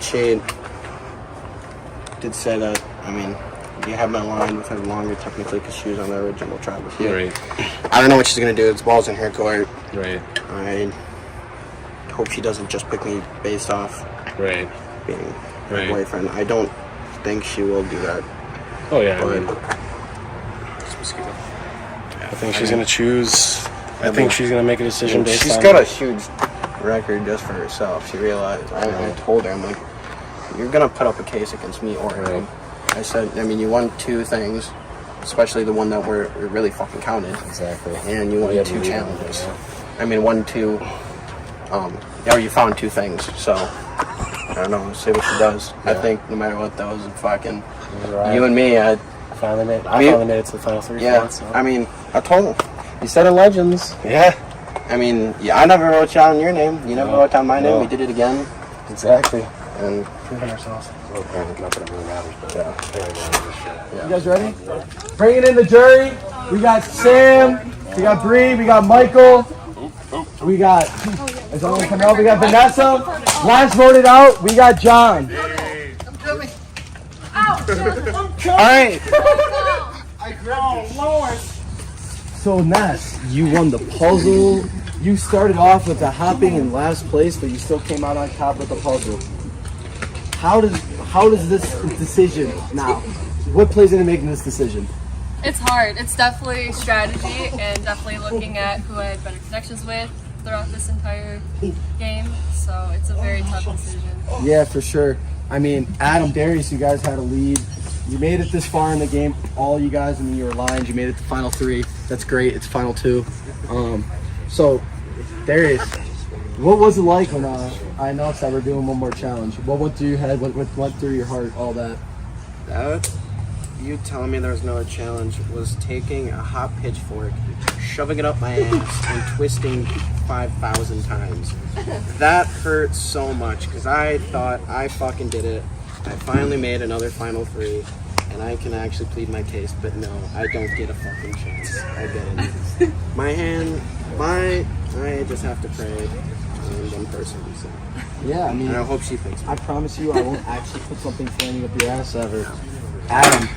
[SPEAKER 9] she did say that, I mean, you have been aligned with her longer technically because she was on the original tribe with you.
[SPEAKER 7] Right.
[SPEAKER 9] I don't know what she's going to do. It's balls in her court.
[SPEAKER 7] Right.
[SPEAKER 9] I hope she doesn't just pick me based off
[SPEAKER 7] Right.
[SPEAKER 9] being her boyfriend. I don't think she will do that.
[SPEAKER 7] Oh, yeah.
[SPEAKER 9] But
[SPEAKER 7] I think she's going to choose... I think she's going to make a decision based on...
[SPEAKER 9] She's got a huge record just for herself. She realized. I told her, I'm like, you're going to put up a case against me or him. I said, I mean, you won 2 things, especially the one that we're really fucking counted.
[SPEAKER 7] Exactly.
[SPEAKER 9] And you won 2 challenges. I mean, 1, 2. Or you found 2 things. So I don't know. We'll see what she does. I think no matter what, that was fucking you and me. I
[SPEAKER 7] finally made it to the final 3.
[SPEAKER 9] Yeah.
[SPEAKER 7] Once, so.
[SPEAKER 9] I mean, I told him. You said in Legends.
[SPEAKER 7] Yeah.
[SPEAKER 9] I mean, yeah, I never wrote down your name. You never wrote down my name. We did it again.
[SPEAKER 7] Exactly.
[SPEAKER 9] And
[SPEAKER 7] proving ourselves.
[SPEAKER 9] not that it really matters, but yeah. You guys ready? Bringing in the jury. We got Sam. We got Bree. We got Michael. We got. Is anyone coming out? We got Vanessa. Last voted out. We got John. All right. Oh Lord. So Ness, you won the puzzle. You started off with the hopping in last place, but you still came out on top with the puzzle. How does this decision now? What plays into making this decision?
[SPEAKER 11] It's hard. It's definitely strategy and definitely looking at who I had better connections with throughout this entire game. So it's a very tough decision.
[SPEAKER 9] Yeah, for sure. I mean, Adam, Darius, you guys had a lead. You made it this far in the game. All you guys, I mean, you were aligned. You made it to final 3. That's great. It's final 2. So, Darius, what was it like when I announced that we're doing one more challenge? What went through your head? What went through your heart? All that? You telling me there was another challenge was taking a hot pitchfork, shoving it up my ass, and twisting 5,000 times. That hurt so much because I thought I fucking did it. I finally made another final 3, and I can actually plead my case, but no, I don't get a fucking chance. I didn't. I just have to pray on one person. So. Yeah, I mean, and I hope she thinks. I promise you, I won't actually put something flaming up your ass ever. Adam,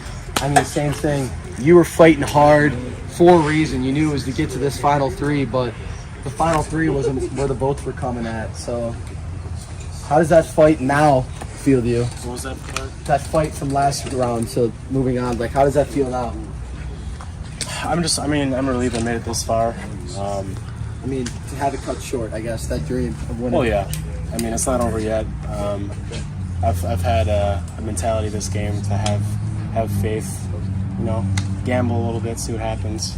[SPEAKER 9] I mean, same thing. You were fighting hard for a reason. You knew it was to get to this final 3, but the final 3 wasn't where the votes were coming at. So, how does that fight now feel to you?
[SPEAKER 7] What was that part?
[SPEAKER 9] That fight from last round, so moving on, like, how does that feel now?
[SPEAKER 7] I'm relieved I made it this far.
[SPEAKER 9] I mean, to have it cut short, I guess, that dream of winning.
[SPEAKER 7] Well, yeah. I mean, it's not over yet. I've had a mentality this game to have faith, gamble a little bit, see what happens.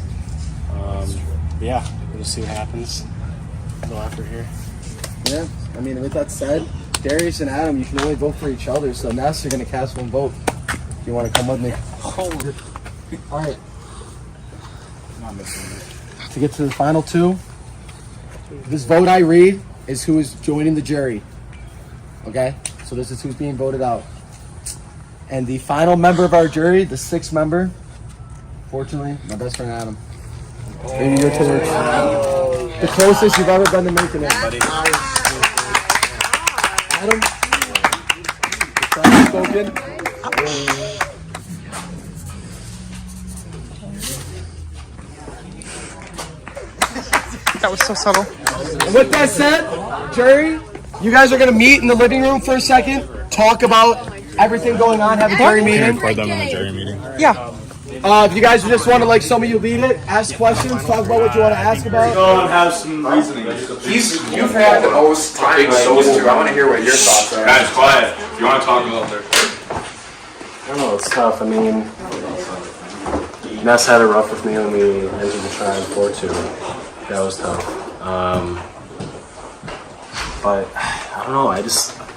[SPEAKER 7] Yeah, we'll just see what happens. Go after here.
[SPEAKER 9] Yeah, I mean, with that said, Darius and Adam, you can only vote for each other, so Ness, you're going to cast one vote. If you want to come with me. All right.
[SPEAKER 7] Not missing it.
[SPEAKER 9] To get to the final 2, this vote I read is who is joining the jury. Okay? So this is who's being voted out. And the final member of our jury, the 6th member, fortunately, my best friend Adam. Maybe your turn. The closest you've ever been to making it. Adam, spoken.
[SPEAKER 12] That was so subtle.
[SPEAKER 9] And with that said, jury, you guys are going to meet in the living room for a second, talk about everything going on, have a jury meeting.
[SPEAKER 5] Record them in the jury meeting.
[SPEAKER 12] Yeah.
[SPEAKER 9] If you guys just want to, like, some of you lead it, ask questions, talk about what you want to ask about.
[SPEAKER 5] Go and have some reasoning.
[SPEAKER 3] You've had the most time. I want to hear what your thoughts are.
[SPEAKER 5] Guys, quiet. If you want to talk about there.
[SPEAKER 7] I don't know, it's tough. I mean, Ness had it rough with me when we entered the trial 4-2. That was tough. But I don't know, I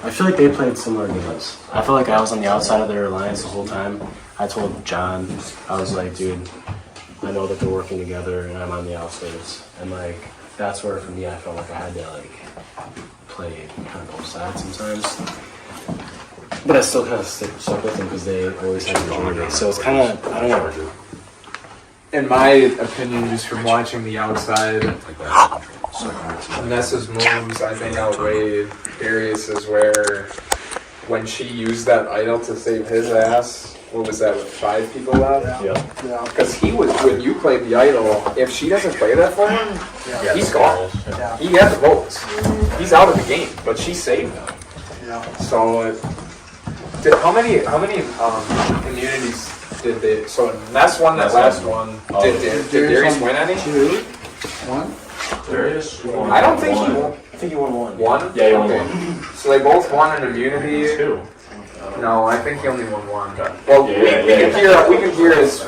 [SPEAKER 7] feel like they played similar games. I feel like I was on the outside of their alliance the whole time. I told John, I was like, dude, I know that they're working together and I'm on the outskirts. And like, that's where for me I felt like I had to like play kind of both sides sometimes. But I still kind of stuck with them because they always had to join me. So it's kind of, I don't know.
[SPEAKER 3] In my opinion, just from watching the outside, Nessa's moves, I think, outweighed Darius's, where when she used that idol to save his ass, what was that, with 5 people left?
[SPEAKER 7] Yeah.
[SPEAKER 3] Because when you played the idol, if she doesn't play that for him, he's gone. He had the votes. He's out of the game, but she saved him. So, how many immunities did they? So Ness won that last one. Did Darius win any?
[SPEAKER 2] 2. 1.
[SPEAKER 3] Darius won. I don't think he won.
[SPEAKER 7] I think he won 1.
[SPEAKER 3] 1?
[SPEAKER 7] Yeah, he won
[SPEAKER 3] okay.
[SPEAKER 7] 1.
[SPEAKER 3] So they both won an immunity.
[SPEAKER 7] 2.
[SPEAKER 3] No, I think he only won one. Well, we can hear his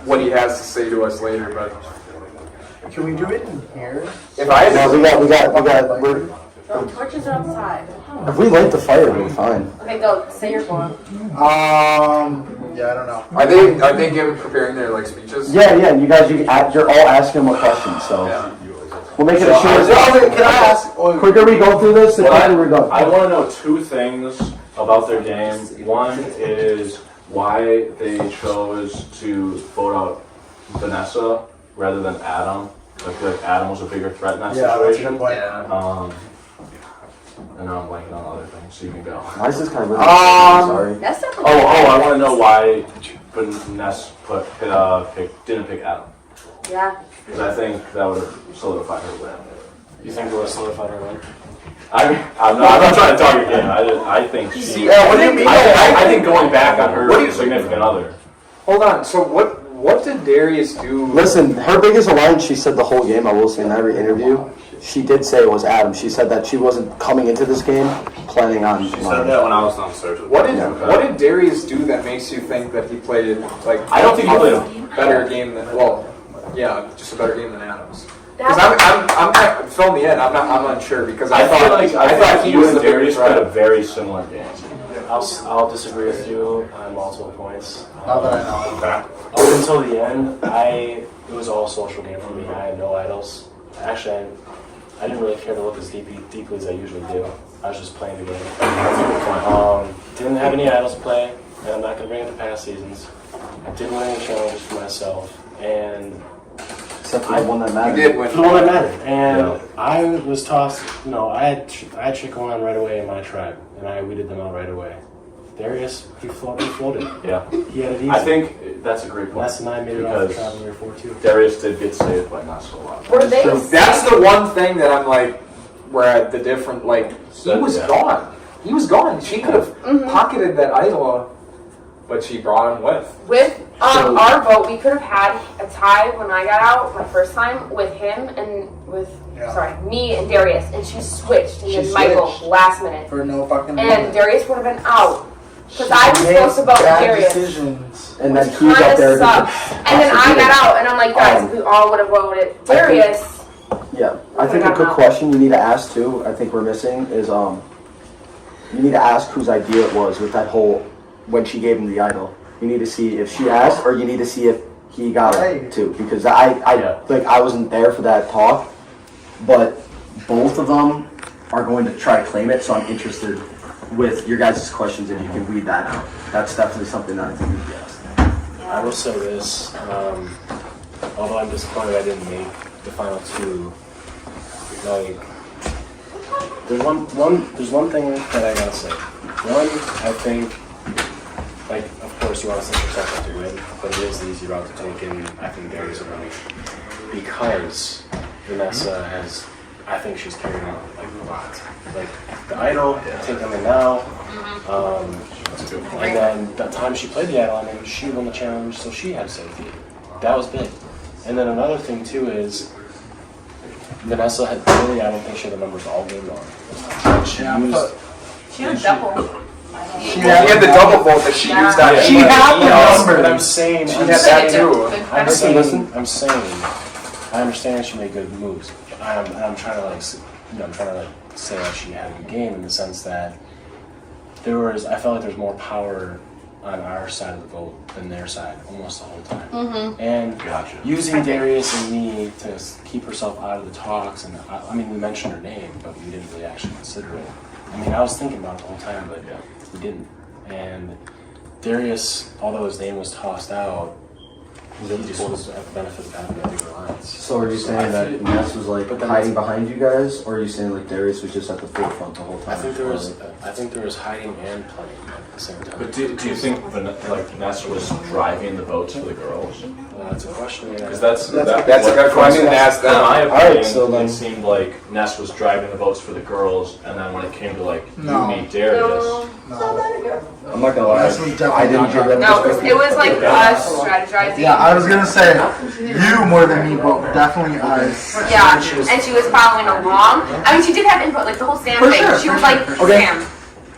[SPEAKER 3] what he has to say to us later, but.
[SPEAKER 9] Can we do it in here?
[SPEAKER 3] If I had
[SPEAKER 11] Torches are outside.
[SPEAKER 9] if we light the fire, we'll be fine.
[SPEAKER 11] Okay, go. Say your one.
[SPEAKER 9] Yeah, I don't know.
[SPEAKER 3] Are they preparing their like speeches?
[SPEAKER 9] Yeah, you guys, you're all asking them a question, so we'll make it a short. Can I ask? Quicker we go through this, the quicker we go.
[SPEAKER 7] I want to know two things about their game. One is why they chose to vote out Vanessa rather than Adam. Like Adam was a bigger threat in that situation. And now I'm blanking on other things, so you can go.
[SPEAKER 9] Why is this guy really sorry?
[SPEAKER 11] That's definitely.
[SPEAKER 7] I want to know why Vanessa didn't pick Adam.
[SPEAKER 11] Yeah.
[SPEAKER 7] Because I think that would have solidified her win.
[SPEAKER 13] You think it would have solidified her win?
[SPEAKER 7] I'm not trying to talk again. I think she.
[SPEAKER 3] What do you mean?
[SPEAKER 7] I think going back on her significant other.
[SPEAKER 3] Hold on. So what did Darius do?
[SPEAKER 9] Listen, her biggest alliance, she said the whole game, I will say in every interview, she did say it was Adam. She said that she wasn't coming into this game planning on.
[SPEAKER 7] She said that when I was on search.
[SPEAKER 3] What did Darius do that makes you think that he played like?
[SPEAKER 7] I don't think he played a
[SPEAKER 3] better game than just a better game than Adams. Because I'm fill me in. I'm unsure because I thought he was the
[SPEAKER 7] Darius played a very similar game.
[SPEAKER 13] I'll disagree with you on multiple points.
[SPEAKER 3] Now that I know.
[SPEAKER 7] Okay.
[SPEAKER 13] Up until the end, it was all a social game for me. I had no idols. Actually, I didn't really care to look as deeply as I usually do. I was just playing the game. Didn't have any idols to play, and I'm not going to bring it to past seasons. I didn't win any challenges for myself, and
[SPEAKER 9] except for the one that mattered.
[SPEAKER 3] You did win.
[SPEAKER 13] For the one that mattered, and I was tossed. I had shit going on right away in my tribe, and I weeded them out right away. Darius, he floated.
[SPEAKER 7] Yeah.
[SPEAKER 13] He had it easy.
[SPEAKER 7] I think that's a great point.
[SPEAKER 13] Ness and I made it off the tribe year 4 too.
[SPEAKER 7] Darius did get saved by Ness a lot.
[SPEAKER 3] That's the one thing that I'm like, where the different he was gone. He was gone. She could have pocketed that idol, but she brought him with.
[SPEAKER 11] With our vote, we could have had a tie when I got out my first time with him and me and Darius, and she switched and then Michael last minute
[SPEAKER 9] For no fucking
[SPEAKER 11] and Darius would have been out because I was supposed to vote with Darius.
[SPEAKER 9] And then he got there.
[SPEAKER 11] And then I got out, and I'm like, guys, we all would have voted Darius.
[SPEAKER 9] Yeah, I think a good question you need to ask too, I think we're missing, is you need to ask whose idea it was with that whole, when she gave him the idol. You need to see if she asked, or you need to see if he got it too, because I wasn't there for that talk, but both of them are going to try to claim it, so I'm interested with your guys' questions if you can read that out. That's definitely something that I think would be asked.
[SPEAKER 13] I will say this, although I'm disappointed I didn't make the final two, there's one thing that I gotta say. One, I think, of course you want to set yourself up to win, but it is the easy route to take, and I think Darius will win. Because Vanessa I think she's carrying out a lot. The idol, take them in now, and then the time she played the idol, she won the challenge, so she had safety. That was big. And then another thing too is, Vanessa I don't think she had the numbers all game long. She had a
[SPEAKER 11] double.
[SPEAKER 3] She had the double vote that she used on.
[SPEAKER 13] She had the numbers. But I'm saying,
[SPEAKER 3] she had that too.
[SPEAKER 13] I'm saying, I understand she made good moves. I'm trying to say that she had a good game in the sense that I felt like there's more power on our side of the vote than their side almost the whole time. And using Darius and me to keep herself out of the talks, and we mentioned her name, but we didn't really actually consider it. I was thinking about it the whole time, but we didn't. And Darius, although his name was tossed out, he just was at the benefit of having a bigger alliance.
[SPEAKER 9] So are you saying that Ness was hiding behind you guys, or are you saying Darius was just at the forefront the whole time?
[SPEAKER 13] I think there was hiding and playing at the same time.
[SPEAKER 7] But do you think Ness was driving the votes for the girls?
[SPEAKER 13] That's a question.
[SPEAKER 7] Because that's a
[SPEAKER 3] good question to ask them.
[SPEAKER 7] In my opinion, it seemed like Ness was driving the votes for the girls, and then when it came to you meet Darius.
[SPEAKER 9] I'm not gonna lie, I didn't get that.
[SPEAKER 11] No, it was us strategizing.
[SPEAKER 14] Yeah, I was gonna say you more than me, but definitely us.
[SPEAKER 11] Yeah, and she was following along. She did have input, the whole Sam thing. She was like, Sam.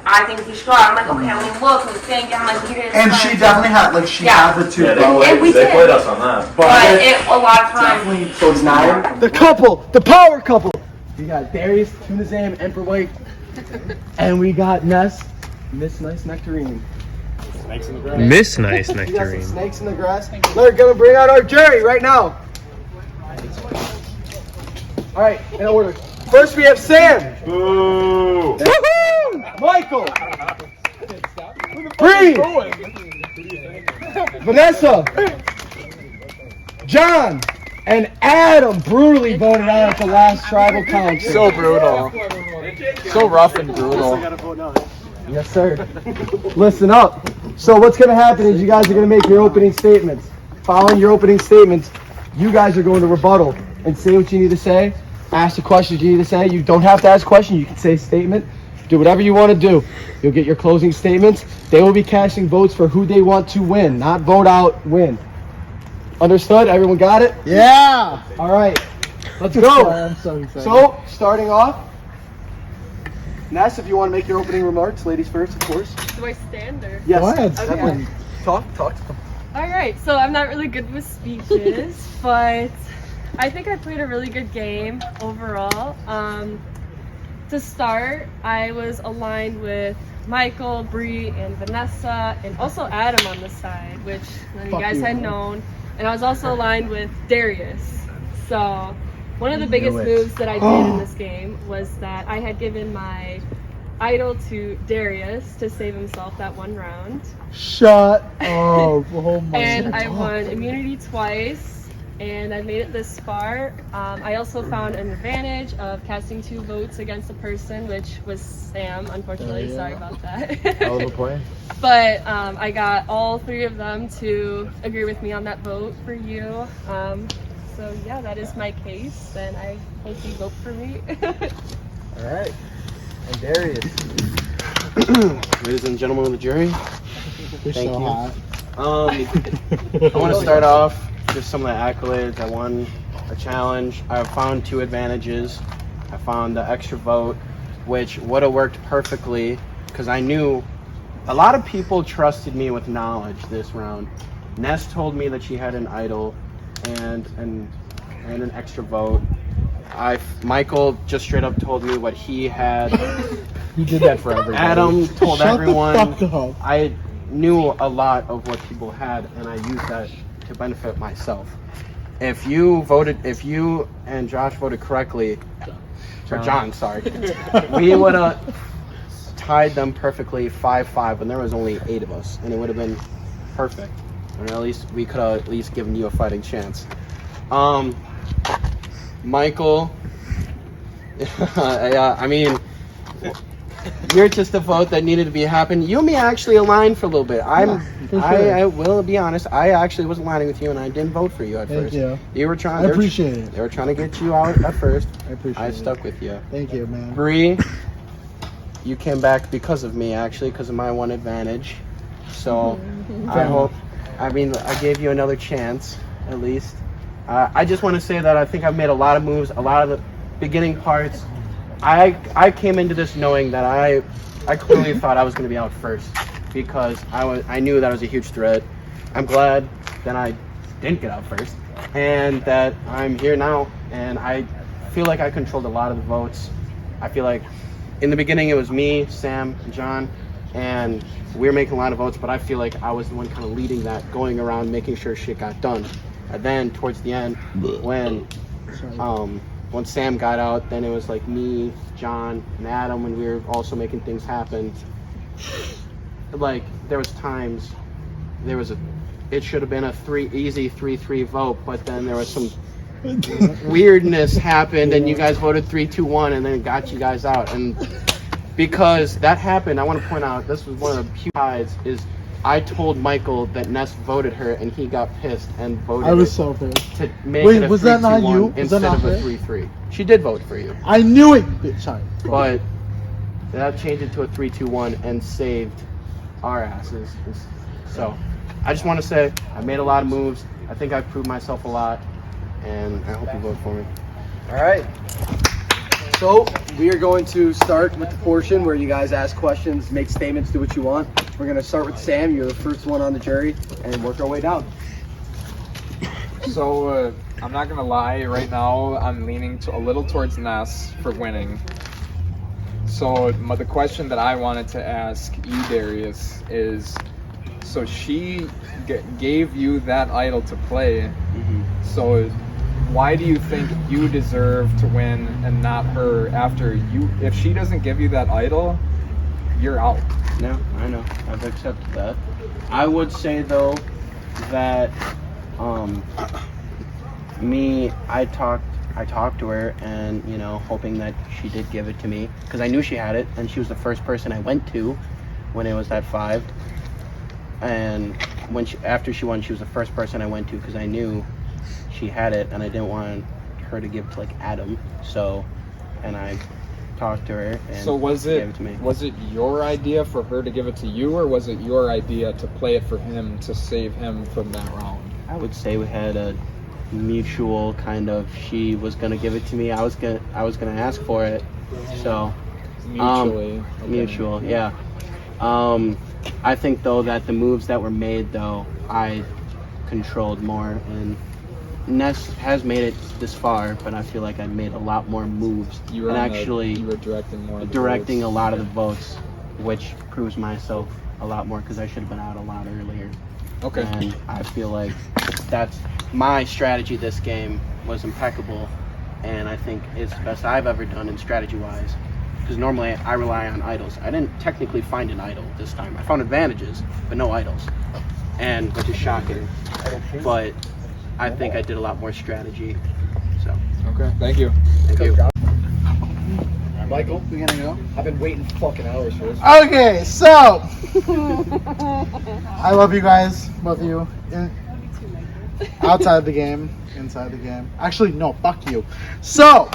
[SPEAKER 15] I think he should go out. I'm like, okay, I'm gonna look and think. I'm like, he didn't.
[SPEAKER 14] And she definitely had, like, she had the two.
[SPEAKER 15] And we did.
[SPEAKER 7] played us on that.
[SPEAKER 15] But a lot of times.
[SPEAKER 9] So it's 9. The couple, the power couple. We got Darius, Tunazam, Emperor White, and we got Ness, Miss Nice Nectarine.
[SPEAKER 13] Snakes in the grass.
[SPEAKER 16] Miss Nice
[SPEAKER 9] We got some
[SPEAKER 16] Nectarine.
[SPEAKER 9] snakes in the grass. We're gonna bring out our jury right now. All right, in order. First we have Sam.
[SPEAKER 7] Boo!
[SPEAKER 9] Woohoo! Michael. Bree. Vanessa. John. And Adam brutally voted out at the last tribal council.
[SPEAKER 2] So brutal. So rough and brutal.
[SPEAKER 9] Yes, sir. Listen up. So what's going to happen is you guys are going to make your opening statements. Following your opening statements, you guys are going to rebuttal and say what you need to say. Ask the questions you need to say. You don't have to ask questions. You can say a statement. Do whatever you want to do. You'll get your closing statements. They will be casting votes for who they want to win, not vote out, win. Understood? Everyone got it?
[SPEAKER 14] Yeah.
[SPEAKER 9] All right. Let's go.
[SPEAKER 14] I'm so excited.
[SPEAKER 9] So, starting off, Ness, if you want to make your opening remarks, ladies first, of course.
[SPEAKER 11] Do I stand or?
[SPEAKER 9] Yes.
[SPEAKER 14] Go ahead.
[SPEAKER 9] Definitely. Talk to them.
[SPEAKER 11] Alright, so I'm not really good with speeches, but I think I played a really good game overall. To start, I was aligned with Michael, Bree, and Vanessa, and also Adam on the side, which none of you guys had known. And I was also aligned with Darius. So one of the biggest moves that I did in this game was that I had given my idol to Darius to save himself that one round.
[SPEAKER 14] Shut up. Oh my
[SPEAKER 11] And
[SPEAKER 14] God.
[SPEAKER 11] I won immunity twice, and I made it this far. I also found an advantage of casting 2 votes against a person, which was Sam, unfortunately. Sorry about that.
[SPEAKER 9] Hell of a play.
[SPEAKER 11] But I got all 3 of them to agree with me on that vote for you. So yeah, that is my case, and I hope you vote for me.
[SPEAKER 9] All right. And Darius.
[SPEAKER 6] Ladies and gentlemen of the jury,
[SPEAKER 14] You're
[SPEAKER 6] thank
[SPEAKER 14] so
[SPEAKER 6] you.
[SPEAKER 14] hot.
[SPEAKER 6] I want to start off just some of the accolades. I won a challenge. I found 2 advantages. I found the extra vote, which would have worked perfectly because I knew a lot of people trusted me with knowledge this round. Ness told me that she had an idol and an extra vote. Michael just straight up told me what he had.
[SPEAKER 14] You did that for everybody.
[SPEAKER 6] Adam told
[SPEAKER 14] Shut
[SPEAKER 6] everyone.
[SPEAKER 14] the fuck up.
[SPEAKER 6] I knew a lot of what people had, and I used that to benefit myself. If you and Josh voted correctly, or John, sorry, we would have tied them perfectly 5-5 when there was only 8 of us, and it would have been perfect. Or at least we could have at least given you a fighting chance. Michael, I mean, you're just a vote that needed to be happen. You and me actually aligned for a little bit. I will be honest. I actually was aligning with you, and I didn't vote for you at
[SPEAKER 14] Thank
[SPEAKER 6] first.
[SPEAKER 14] you.
[SPEAKER 6] You were trying.
[SPEAKER 14] I appreciate it.
[SPEAKER 6] They were trying to get you out at first.
[SPEAKER 14] I appreciate it.
[SPEAKER 6] I stuck with you.
[SPEAKER 14] Thank you, man.
[SPEAKER 6] Bree, you came back because of me, actually, because of my one advantage. So I hope. I mean, I gave you another chance, at least. I just want to say that I think I've made a lot of moves. A lot of the beginning parts. I came into this knowing that I clearly thought I was going to be out first because I knew that was a huge threat. I'm glad that I didn't get out first and that I'm here now, and I feel like I controlled a lot of the votes. I feel like in the beginning it was me, Sam, and John, and we were making a lot of votes, but I feel like I was the one kind of leading that, going around making sure shit got done. And then towards the end, when Sam got out, then it was like me, John, and Adam when we were also making things happen. Like there was times, it should have been a easy 3-3 vote, but then there was some weirdness happened, and you guys voted 3-2-1, and then it got you guys out. And because that happened, I want to point out this was one of the huge highs. Is I told Michael that Ness voted her, and he got pissed and voted.
[SPEAKER 14] I was so pissed.
[SPEAKER 6] To make
[SPEAKER 14] Wait,
[SPEAKER 6] it a
[SPEAKER 14] was that not you?
[SPEAKER 6] 3-2-1
[SPEAKER 14] Was that
[SPEAKER 6] instead
[SPEAKER 14] not
[SPEAKER 6] of a
[SPEAKER 14] her?
[SPEAKER 6] 3-3. She did vote for you.
[SPEAKER 14] I knew it. Sorry.
[SPEAKER 6] But that changed it to a 3-2-1 and saved our asses. So I just want to say I made a lot of moves. I think I've proved myself a lot, and I hope you vote for me.
[SPEAKER 9] All right. So we are going to start with the portion where you guys ask questions, make statements, do what you want. We're going to start with Sam. You're the first one on the jury, and work our way down.
[SPEAKER 2] So I'm not gonna lie, right now I'm leaning a little towards Ness for winning. So the question that I wanted to ask you, Darius, is, so she gave you that idol to play, so why do you think you deserve to win and not her after you? If she doesn't give you that idol, you're out.
[SPEAKER 6] No, I know. I've accepted that. I would say though that I talked to her, and you know, hoping that she did give it to me because I knew she had it, and she was the first person I went to when it was at 5. And after she won, she was the first person I went to because I knew she had it, and I didn't want her to give it to like Adam. So, and I talked to her, and
[SPEAKER 2] so
[SPEAKER 6] she gave it to me.
[SPEAKER 2] Was it your idea for her to give it to you, or was it your idea to play it for him to save him from that round?
[SPEAKER 6] I would say we had a mutual kind of. She was gonna give it to me. I was gonna ask for it. So
[SPEAKER 2] mutually.
[SPEAKER 6] Mutual, yeah. I think though that the moves that were made though, I controlled more, and Ness has made it this far, but I feel like I made a lot more moves.
[SPEAKER 2] You were directing more.
[SPEAKER 6] Directing a lot of the votes, which proves myself a lot more because I should have been out a lot earlier.
[SPEAKER 2] Okay.
[SPEAKER 6] And I feel like that's my strategy. This game was impeccable, and I think it's the best I've ever done in strategy-wise. Because normally I rely on idols. I didn't technically find an idol this time. I found advantages, but no idols, which is shocking. But I think I did a lot more strategy. So.
[SPEAKER 2] Okay. Thank you.
[SPEAKER 6] Thank you.
[SPEAKER 9] Michael, we gonna go? I've been waiting fucking hours for this.
[SPEAKER 14] Okay, so I love you guys, both of you. Outside the game, inside the game. Actually, no, fuck you. So,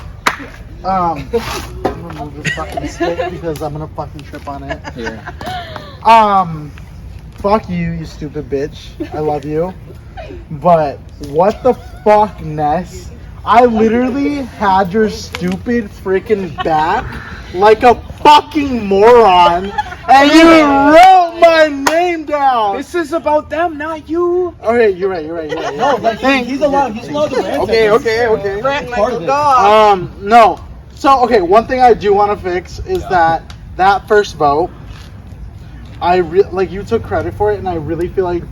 [SPEAKER 14] I'm gonna remove this fucking stick because I'm gonna fucking trip on it.
[SPEAKER 2] Here.
[SPEAKER 14] Fuck you, you stupid bitch. I love you. But what the fuck, Ness? I literally had your stupid freaking back like a fucking moron, and you wrote my name down.
[SPEAKER 2] This is about them, not you.
[SPEAKER 14] Okay, you're right.
[SPEAKER 9] No, like he's allowed to rant.
[SPEAKER 14] Okay.
[SPEAKER 9] Rant like a dog.
[SPEAKER 14] No. So, okay, one thing I do want to fix is that first vote, like you took credit for it, and I really feel like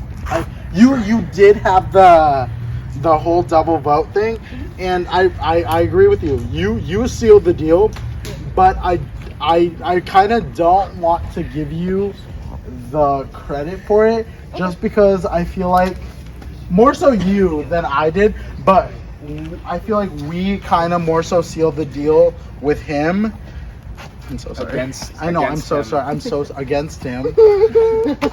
[SPEAKER 14] you did have the whole double vote thing, and I agree with you. You sealed the deal, but I kind of don't want to give you the credit for it just because I feel like more so you than I did, but I feel like we kind of more so sealed the deal with him. I'm so sorry. I'm so sorry. I'm so against him.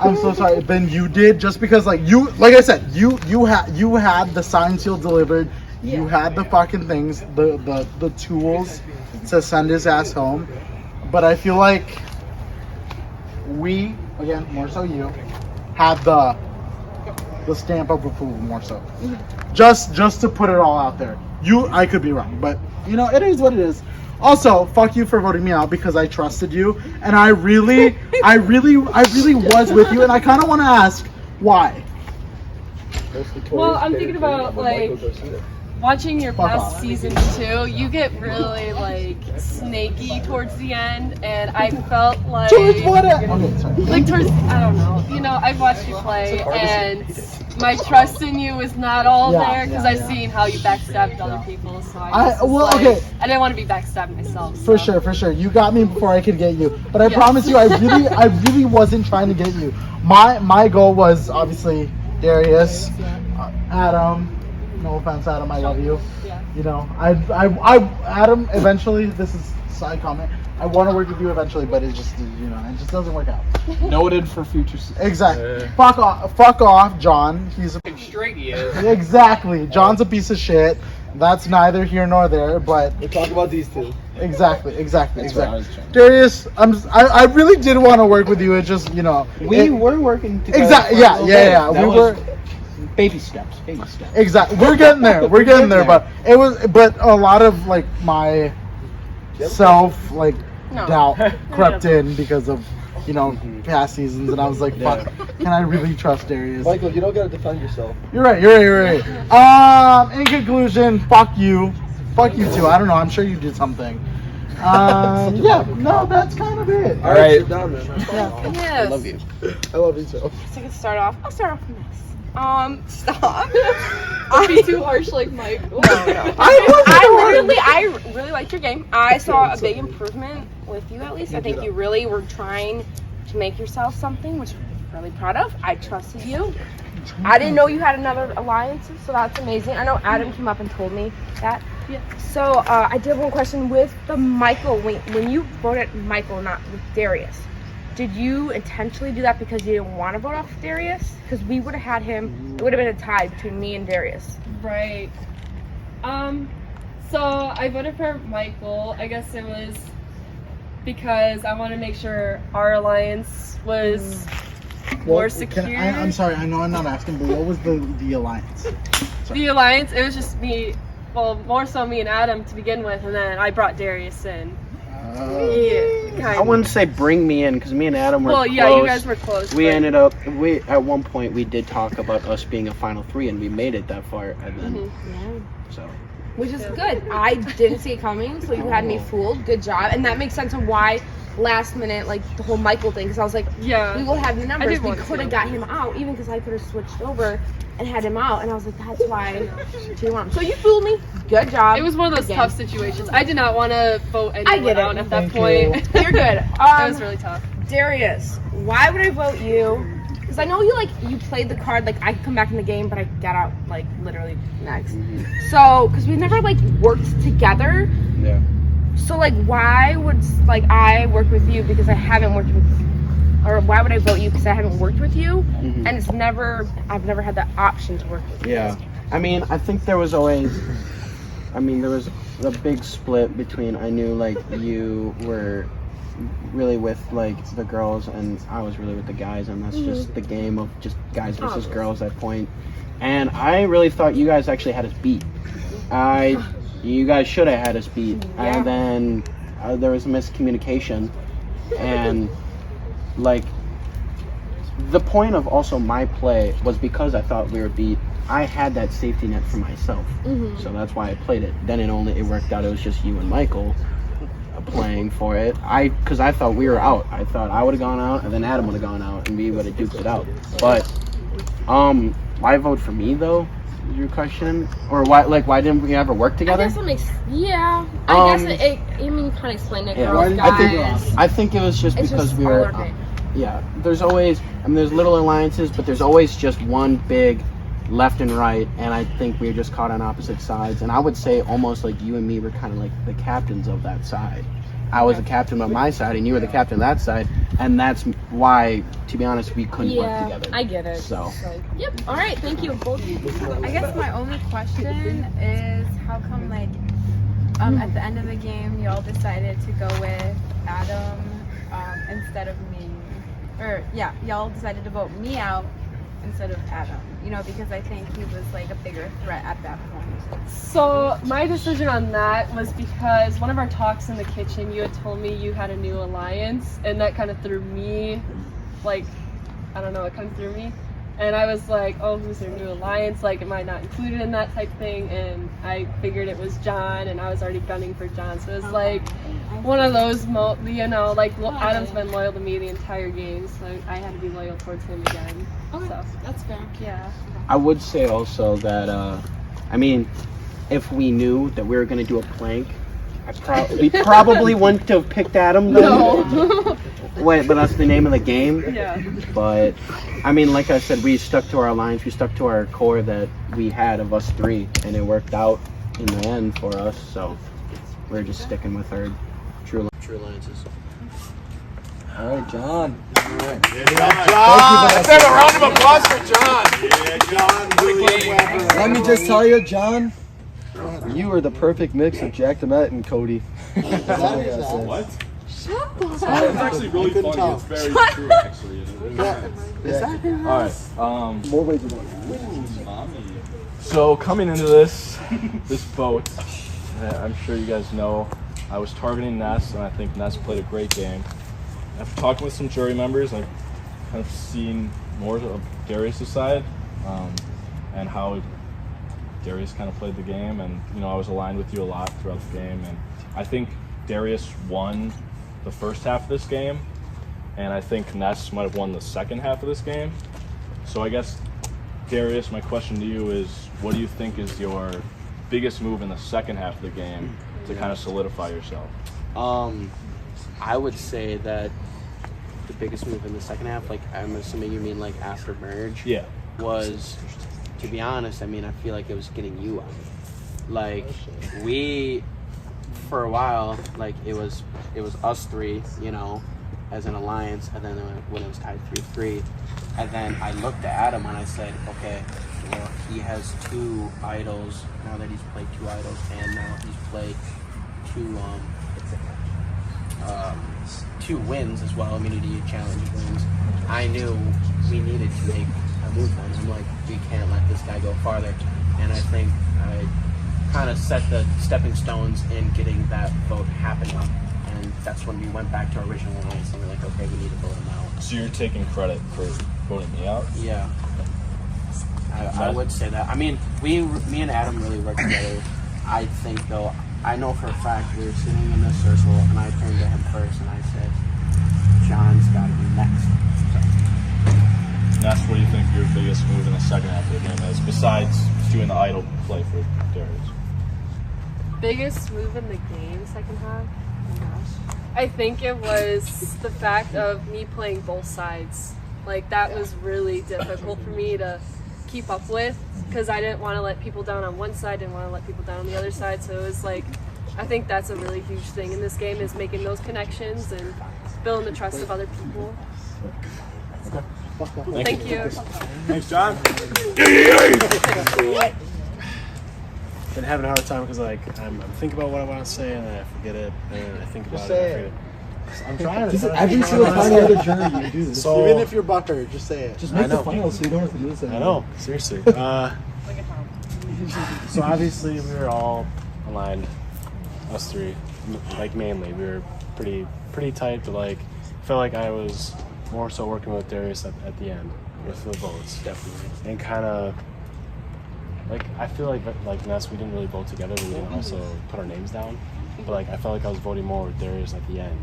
[SPEAKER 14] I'm so sorry. Then you did, just because like I said, you had the signed seal delivered. You had the fucking things, the tools to send his ass home. But I feel like we, again, more so you, had the stamp of approval more so. Just to put it all out there. I could be wrong, but you know, it is what it is. Also, fuck you for voting me out because I trusted you, and I really was with you, and I kind of want to ask why.
[SPEAKER 11] Well, I'm thinking about like watching your past seasons too. You get really like snaky towards the end, and I felt like
[SPEAKER 14] towards I
[SPEAKER 11] don't know. You know, I've watched you play, and my trust in you is not all there because I've seen how you backstabbed other people. So I didn't want to be backstabbed myself.
[SPEAKER 14] So. For sure. You got me before I could get you, but I promise you, I really wasn't trying to get you. My goal was obviously Darius, Adam. No offense, Adam. I love you.
[SPEAKER 11] Yeah.
[SPEAKER 14] You know, Adam. Eventually, this is side comment. I want to work with you eventually, but it just doesn't work out.
[SPEAKER 2] Noted for future.
[SPEAKER 14] Exactly. Fuck off, John. He's a
[SPEAKER 2] straight. He is.
[SPEAKER 14] Exactly. John's a piece of shit. That's neither here nor there. But
[SPEAKER 9] we'll talk about these two.
[SPEAKER 14] Exactly. Darius, I really did want to work with you. It just, you know,
[SPEAKER 6] we were working together.
[SPEAKER 14] Exactly. Yeah. We were.
[SPEAKER 6] Baby steps.
[SPEAKER 14] Exactly. We're getting there. But a lot of like my self
[SPEAKER 11] No.
[SPEAKER 14] doubt crept in because of past seasons, and I was like, fuck, can I really trust Darius?
[SPEAKER 9] Michael, you don't gotta defend yourself.
[SPEAKER 14] You're right. In conclusion, fuck you too. I don't know. I'm sure you did something. No, that's kind of it.
[SPEAKER 9] All right, sit down, man.
[SPEAKER 8] Yes.
[SPEAKER 9] I love you. I love you too.
[SPEAKER 8] So I can start off. I'll start off with this. Stop.
[SPEAKER 11] Don't be too harsh like Mike.
[SPEAKER 8] No. I really liked your game. I saw a big improvement with you, at least. I think you really were trying to make yourself something, which I'm really proud of. I trusted you. I didn't know you had another alliance, so that's amazing. I know Adam came up and told me that.
[SPEAKER 11] Yeah.
[SPEAKER 8] So I did have one question with the Michael. When you voted Michael, not with Darius, did you intentionally do that because you didn't want to vote off Darius? Because we would have had him. It would have been a tie between me and Darius.
[SPEAKER 11] Right. So I voted for Michael. I guess it was because I want to make sure our alliance was more secure.
[SPEAKER 14] I'm sorry. I know I'm not asking, but what was the alliance? Sorry.
[SPEAKER 11] The alliance, it was just me. Well, more so me and Adam to begin with, and then I brought Darius in.
[SPEAKER 6] I wouldn't say bring me in because me and Adam were close.
[SPEAKER 11] Yeah, you guys were close.
[SPEAKER 6] We ended up at one point we did talk about us being a final three, and we made it that far, and then so.
[SPEAKER 8] Which is good. I didn't see it coming, so you had me fooled. Good job, and that makes sense of why last minute, like the whole Michael thing, because I was like, we will have your numbers. We could have got him out, even because I could have switched over and had him out, and I was like, that's why she want him. So you fooled me. Good job.
[SPEAKER 11] It was one of those tough situations. I did not want to vote anyone out at that point.
[SPEAKER 8] You're good.
[SPEAKER 11] It was really tough.
[SPEAKER 8] Darius, why would I vote you? Because I know you played the card like I could come back in the game, but I got out like literally next. So because we've never like worked together.
[SPEAKER 6] Yeah.
[SPEAKER 8] So like why would I work with you because I haven't worked with, or why would I vote you because I haven't worked with you? And I've never had the option to work with you.
[SPEAKER 6] Yeah. I mean, I think there was a big split between, I knew like you were really with like the girls and I was really with the guys, and that's just the game of just guys versus girls at point. And I really thought you guys actually had us beat. You guys should have had us beat. And then there was a miscommunication, and like the point of also my play was because I thought we were beat. I had that safety net for myself, so that's why I played it. Then it worked out. It was just you and Michael playing for it. Because I thought we were out. I thought I would have gone out, and then Adam would have gone out, and we would have duked it out. But why vote for me though? Is your question? Or why didn't we ever work together?
[SPEAKER 8] I guess that makes I guess you kind of explain it. Girls, guys.
[SPEAKER 6] I think it was just because we were. There's always there's little alliances, but there's always just one big left and right, and I think we were just caught on opposite sides. And I would say almost like you and me were kind of like the captains of that side. I was the captain of my side, and you were the captain of that side, and that's why, to be honest, we couldn't work together.
[SPEAKER 8] I get it.
[SPEAKER 6] So.
[SPEAKER 8] Yep. All right. Thank you. Both of you.
[SPEAKER 16] I guess my only question is how come at the end of the game y'all decided to go with Adam instead of me, or y'all decided to vote me out instead of Adam, because I think he was like a bigger threat at that point.
[SPEAKER 11] So my decision on that was because one of our talks in the kitchen, you had told me you had a new alliance, and that kind of threw me, it kind of threw me. And I was like, oh, who's their new alliance? Am I not included in that type thing? And I figured it was John, and I was already gunning for John. So it was one of those, Adam's been loyal to me the entire game, so I had to be loyal towards him again.
[SPEAKER 16] Okay,
[SPEAKER 11] so
[SPEAKER 16] that's fair.
[SPEAKER 11] Yeah.
[SPEAKER 6] I would say also that, if we knew that we were going to do a plank, we probably wouldn't have picked Adam.
[SPEAKER 11] No.
[SPEAKER 6] Wait, but that's the name of the game.
[SPEAKER 11] Yeah.
[SPEAKER 6] But like I said, we stuck to our alliance. We stuck to our core that we had of us three, and it worked out in the end for us. So we're just sticking with our true alliances.
[SPEAKER 9] All right, John.
[SPEAKER 14] All right.
[SPEAKER 9] John.
[SPEAKER 3] Let's have a round of applause for John.
[SPEAKER 9] Yeah, John. Let me just tell you, John, you are the perfect mix of Jack DeMette and Cody. That's all I gotta say.
[SPEAKER 17] What?
[SPEAKER 16] Shut the
[SPEAKER 17] It's actually really funny. It's very true, actually.
[SPEAKER 9] Is that him?
[SPEAKER 10] All right.
[SPEAKER 9] More ways than one.
[SPEAKER 10] So coming into this boat, I'm sure you guys know
[SPEAKER 5] I was targeting Ness, and I think Ness played a great game. After talking with some jury members, I've kind of seen more of Darius' side and how Darius kind of played the game, and I was aligned with you a lot throughout the game, and I think Darius won the first half of this game, and I think Ness might have won the second half of this game. So I guess, Darius, my question to you is, what do you think is your biggest move in the second half of the game to kind of solidify yourself?
[SPEAKER 6] I would say that the biggest move in the second half, like I'm assuming you mean like after merge, was, to be honest, I mean, I feel like it was getting you out. Like we, for a while, like it was us three, as an alliance, and then when it was tied 3-3, and then I looked at Adam and I said, okay, well, he has 2 idols now that he's played 2 idols, and now he's played 2 wins as well, immunity challenge wins. I knew we needed to make a movement. I'm like, we can't let this guy go farther, and I think I kind of set the stepping stones in getting that vote happening. And that's when we went back to our original alliance and we're like, okay, we need to vote him out.
[SPEAKER 5] So you're taking credit for voting me out?
[SPEAKER 6] Yeah. I would say that. I mean, me and Adam really work together. I think, though, I know for a fact we were sitting in this circle and I turned to him first and I said, John's got to be next.
[SPEAKER 5] Ness, what do you think your biggest move in the second half of the game is, besides doing the idle play for Darius?
[SPEAKER 11] Biggest move in the game, second half? Oh my gosh. I think it was the fact of me playing both sides. Like, that was really difficult for me to keep up with, because I didn't want to let people down on one side, didn't want to let people down on the other side. So it was like, I think that's a really huge thing in this game, is making those connections and building the trust of other people. Thank you.
[SPEAKER 13] Thanks, John. Been having a hard time because I'm thinking about what I want to say and then I forget it, and then I think about it and I forget it. I'm trying to.
[SPEAKER 14] Every single time you have a journey, you do this.
[SPEAKER 13] So,
[SPEAKER 14] even if you're Bucker, just say it.
[SPEAKER 13] Just make the finals so you don't have to do this anymore. I know, seriously. So obviously we were all aligned, us 3, like mainly. We were pretty tight, but like felt like I was more so working with Darius at the end with the votes. Definitely. And kind of like, I feel like Ness, we didn't really vote together, but we didn't also put our names down. But like I felt like I was voting more with Darius at the end.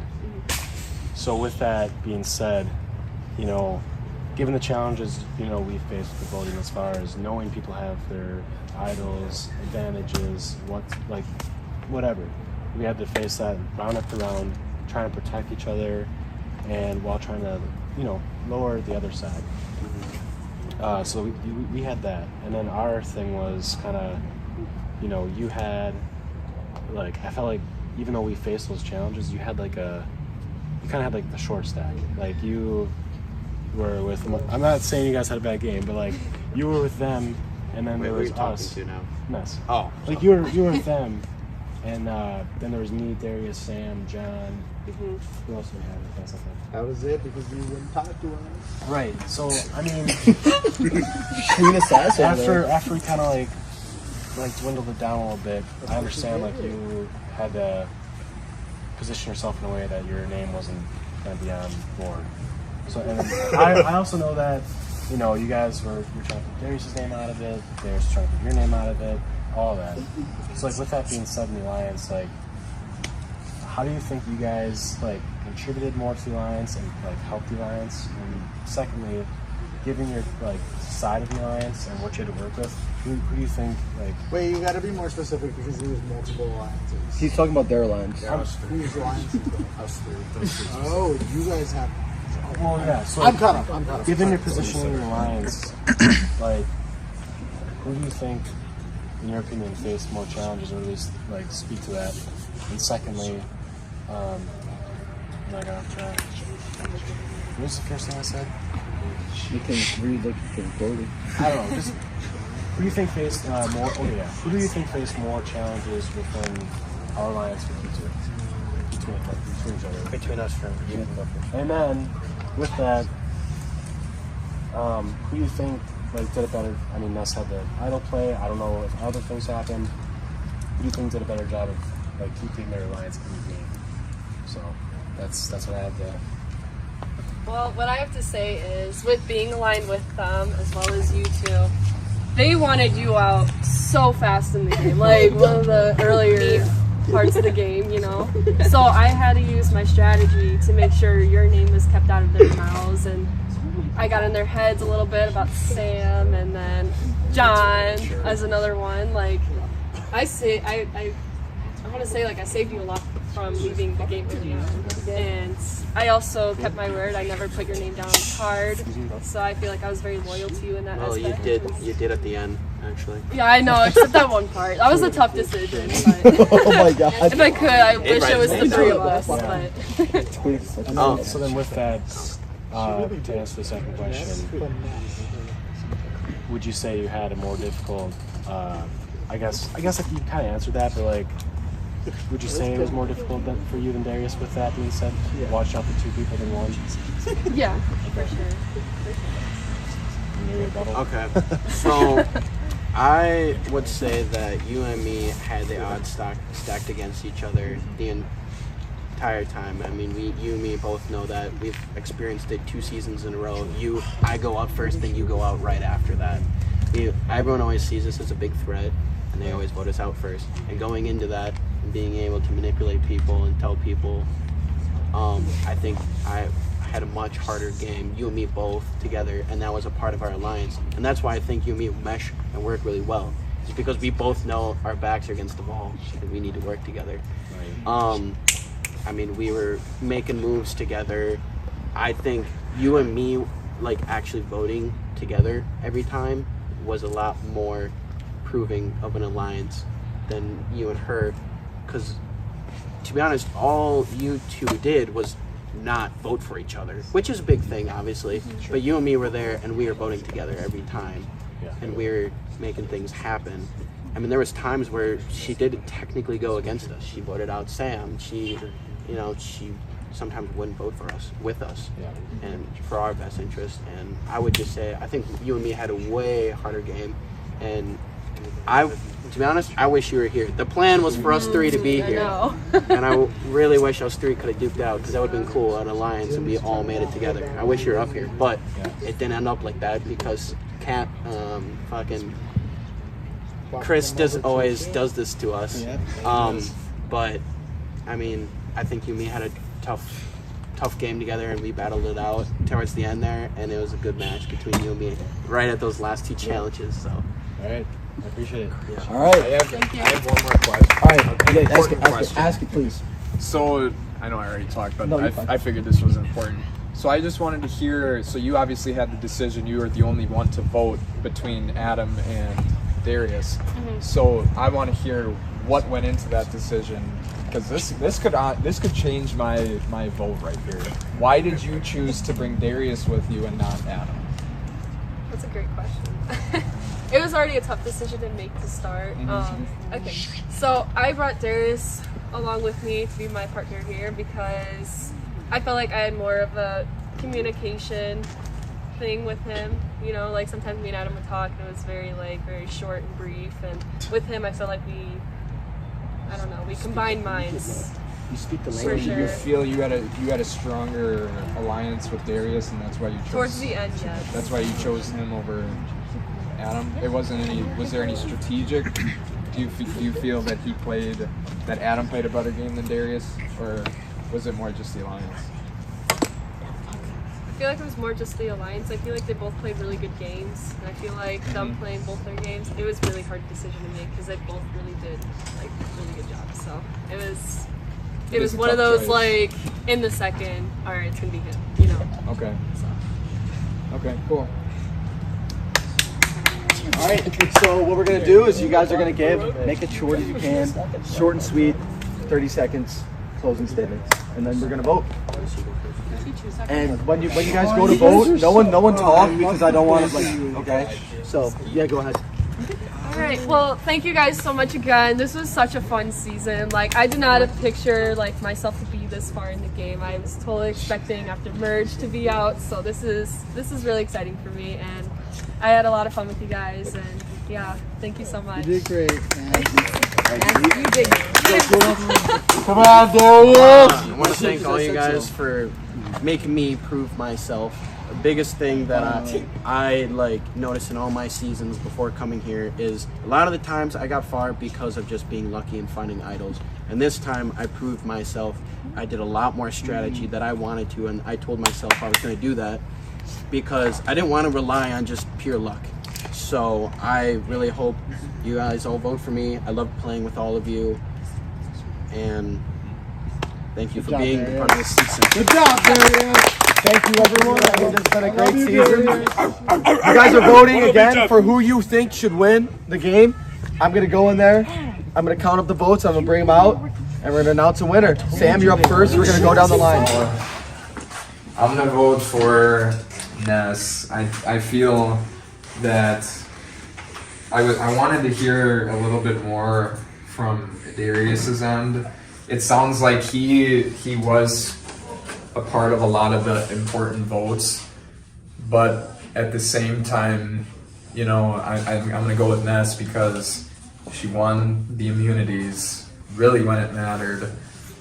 [SPEAKER 13] So with that being said, given the challenges, we faced with the voting as far as knowing people have their idols, advantages, whatever. We had to face that round after round, trying to protect each other, and while trying to, lower the other side. So we had that. And then our thing was kind of, you had, I felt like even though we faced those challenges, you had you kind of had the short stack. Like you were with them. I'm not saying you guys had a bad game, but you were with them, and then there was us.
[SPEAKER 6] To now?
[SPEAKER 13] Ness.
[SPEAKER 6] Oh.
[SPEAKER 13] You were with them, and then there was me, Darius, Sam, John. Who else did we have? That's okay.
[SPEAKER 14] That was it, because you wouldn't talk to us.
[SPEAKER 13] Right. So I mean,
[SPEAKER 14] Queen assassin.
[SPEAKER 13] After we kind of dwindled it down a little bit, I understand you had to position yourself in a way that your name wasn't going to be on board. So, and I also know that, you guys were trying to put Darius' name out of it, Darius was trying to put your name out of it, all that. So, with that being said in the Alliance, how do you think you guys, contributed more to the Alliance and, helped the Alliance? And secondly, given your, side of the Alliance and what you had to work with, who do you think,
[SPEAKER 14] Wait, you gotta be more specific, because there was multiple alliances.
[SPEAKER 1] He's talking about their alliance.
[SPEAKER 14] Yeah, whose alliance?
[SPEAKER 6] Us 3.
[SPEAKER 14] Oh, you guys have...
[SPEAKER 13] Well, yeah, so
[SPEAKER 14] I'm caught up.
[SPEAKER 13] Given your position in the Alliance, who do you think, in your opinion, faced more challenges, or at least, speak to that? And secondly, I got off track. What was the first thing I said?
[SPEAKER 1] You can read the recording.
[SPEAKER 13] I don't know. Just who do you think faced more? Oh yeah. Who do you think faced more challenges within our alliance with you two? Between each other.
[SPEAKER 6] Between us, for you.
[SPEAKER 13] And then with that, who do you think did it better? I mean, Ness had the idle play. I don't know if other things happened. Who do you think did a better job of like keeping their alliance in the game. So that's what I have to.
[SPEAKER 11] Well, what I have to say is, with being aligned with them as well as you two, they wanted you out so fast in the game, like one of the earlier parts of the game, you know. So I had to use my strategy to make sure your name was kept out of their mouths, and I got in their heads a little bit about Sam, and then John as another one. Like I want to say, like, I saved you a lot from leaving the game early on. And I also kept my word. I never put your name down on the card. So I feel like I was very loyal to you in that aspect.
[SPEAKER 6] You did at the end, actually.
[SPEAKER 11] Yeah, I know, except that one part. That was a tough decision. But
[SPEAKER 9] Oh my god.
[SPEAKER 11] if I could, I wish it was the three of us. But
[SPEAKER 13] So then with that, to answer the second question, would you say you had a more difficult, I guess like you kind of answered that, but like, would you say it was more difficult for you than Darius with that being said? Watch out for two people than one?
[SPEAKER 11] yeah, for sure.
[SPEAKER 6] Okay, so I would say that you and me had the odds stacked against each other the entire time. I mean, you and me both know that. We've experienced it 2 seasons in a row. I go up first, then you go out right after that. Everyone always sees us as a big threat, and they always vote us out first. And going into that, and being able to manipulate people and tell people, I think I had a much harder game, you and me both together, and that was a part of our alliance. And that's why I think you and me mesh and work really well. It's because we both know our backs are against the wall and we need to work together. I mean, we were making moves together. I think you and me, like, actually voting together every time was a lot more proving of an alliance than you and her, because to be honest, all you two did was not vote for each other, which is a big thing, obviously. But you and me were there, and we were voting together every time, and we were making things happen. I mean, there was times where she did technically go against us. She voted out Sam. She sometimes wouldn't vote with us, and for our best interest. And I would just say, I think you and me had a way harder game, and to be honest, I wish you were here. The plan was for us three to be here. And I really wish us three could have duked out, because that would have been cool, an alliance, and we all made it together. I wish you were up here, but it didn't end up like that, because Chris always does this to us. But I mean, I think you and me had a tough game together, and we battled it out towards the end there, and it was a good match between you and me right at those last 2 challenges. So
[SPEAKER 13] all right, I appreciate it.
[SPEAKER 9] All right.
[SPEAKER 2] I have one more question.
[SPEAKER 9] All right, ask it, please.
[SPEAKER 2] So I know I already talked, but
[SPEAKER 9] No, you're fine.
[SPEAKER 2] I figured this was important. So I just wanted to hear, so you obviously had the decision, you were the only one to vote between Adam and Darius. So I want to hear what went into that decision, because this could change my vote right here. Why did you choose to bring Darius with you and not Adam?
[SPEAKER 11] That's a great question. It was already a tough decision to make to start. Okay, so I brought Darius along with me to be my partner here because I felt like I had more of a communication thing with him. You know, like sometimes me and Adam would talk and it was very short and brief, and with him I felt like we combined minds.
[SPEAKER 9] You speak the
[SPEAKER 11] For
[SPEAKER 9] language.
[SPEAKER 11] sure.
[SPEAKER 2] You feel you had a stronger alliance with Darius, and that's why you chose.
[SPEAKER 11] Towards the end, yes.
[SPEAKER 2] That's why you chose him over Adam. Was there any strategic? Do you feel that Adam played a better game than Darius, or was it more just the alliance?
[SPEAKER 11] I feel like it was more just the alliance. I feel like they both played really good games, and I feel like them playing both their games, it was a really hard decision to make because they both really did really good jobs. So it was one of those
[SPEAKER 2] choice.
[SPEAKER 11] in the second, all right, it's gonna be him, you know.
[SPEAKER 2] Okay. Okay, cool.
[SPEAKER 9] All right, so what we're going to do is you guys are going to make it short as you can, short and sweet, 30 seconds, closing statements, and then we're going to vote. And when you guys go to vote, no one talk, because I don't want to, okay? So, yeah, go ahead.
[SPEAKER 11] All right, well, thank you guys so much again. This was such a fun season. I did not picture myself to be this far in the game. I was totally expecting after merge to be out, so this is really exciting for me, and I had a lot of fun with you guys, and yeah, thank you so much.
[SPEAKER 14] You did great, man.
[SPEAKER 16] You did.
[SPEAKER 14] Come on, Darius.
[SPEAKER 9] I want to thank all you guys for making me prove myself. The biggest thing that I like noticed in all my seasons before coming here is a lot of the times I got far because of just being lucky and finding idols. And this time I proved myself. I did a lot more strategy that I wanted to, and I told myself I was going to do that because I didn't want to rely on just pure luck. So I really hope you guys all vote for me. I love playing with all of you. And thank you for being part of this season.
[SPEAKER 14] Good job, Darius.
[SPEAKER 9] Thank you, everyone. I think it's been a great season. You guys are voting again for who you think should win the game. I'm going to go in there. I'm going to count up the votes. I'm going to bring them out, and we're going to announce a winner. Sam, you're up first. We're going to go down the line.
[SPEAKER 2] I'm gonna vote for Ness. I feel that I wanted to hear a little bit more from Darius's end. It sounds like he was a part of a lot of the important votes, but at the same time, you know, I'm gonna go with Ness because she won the immunities really when it mattered.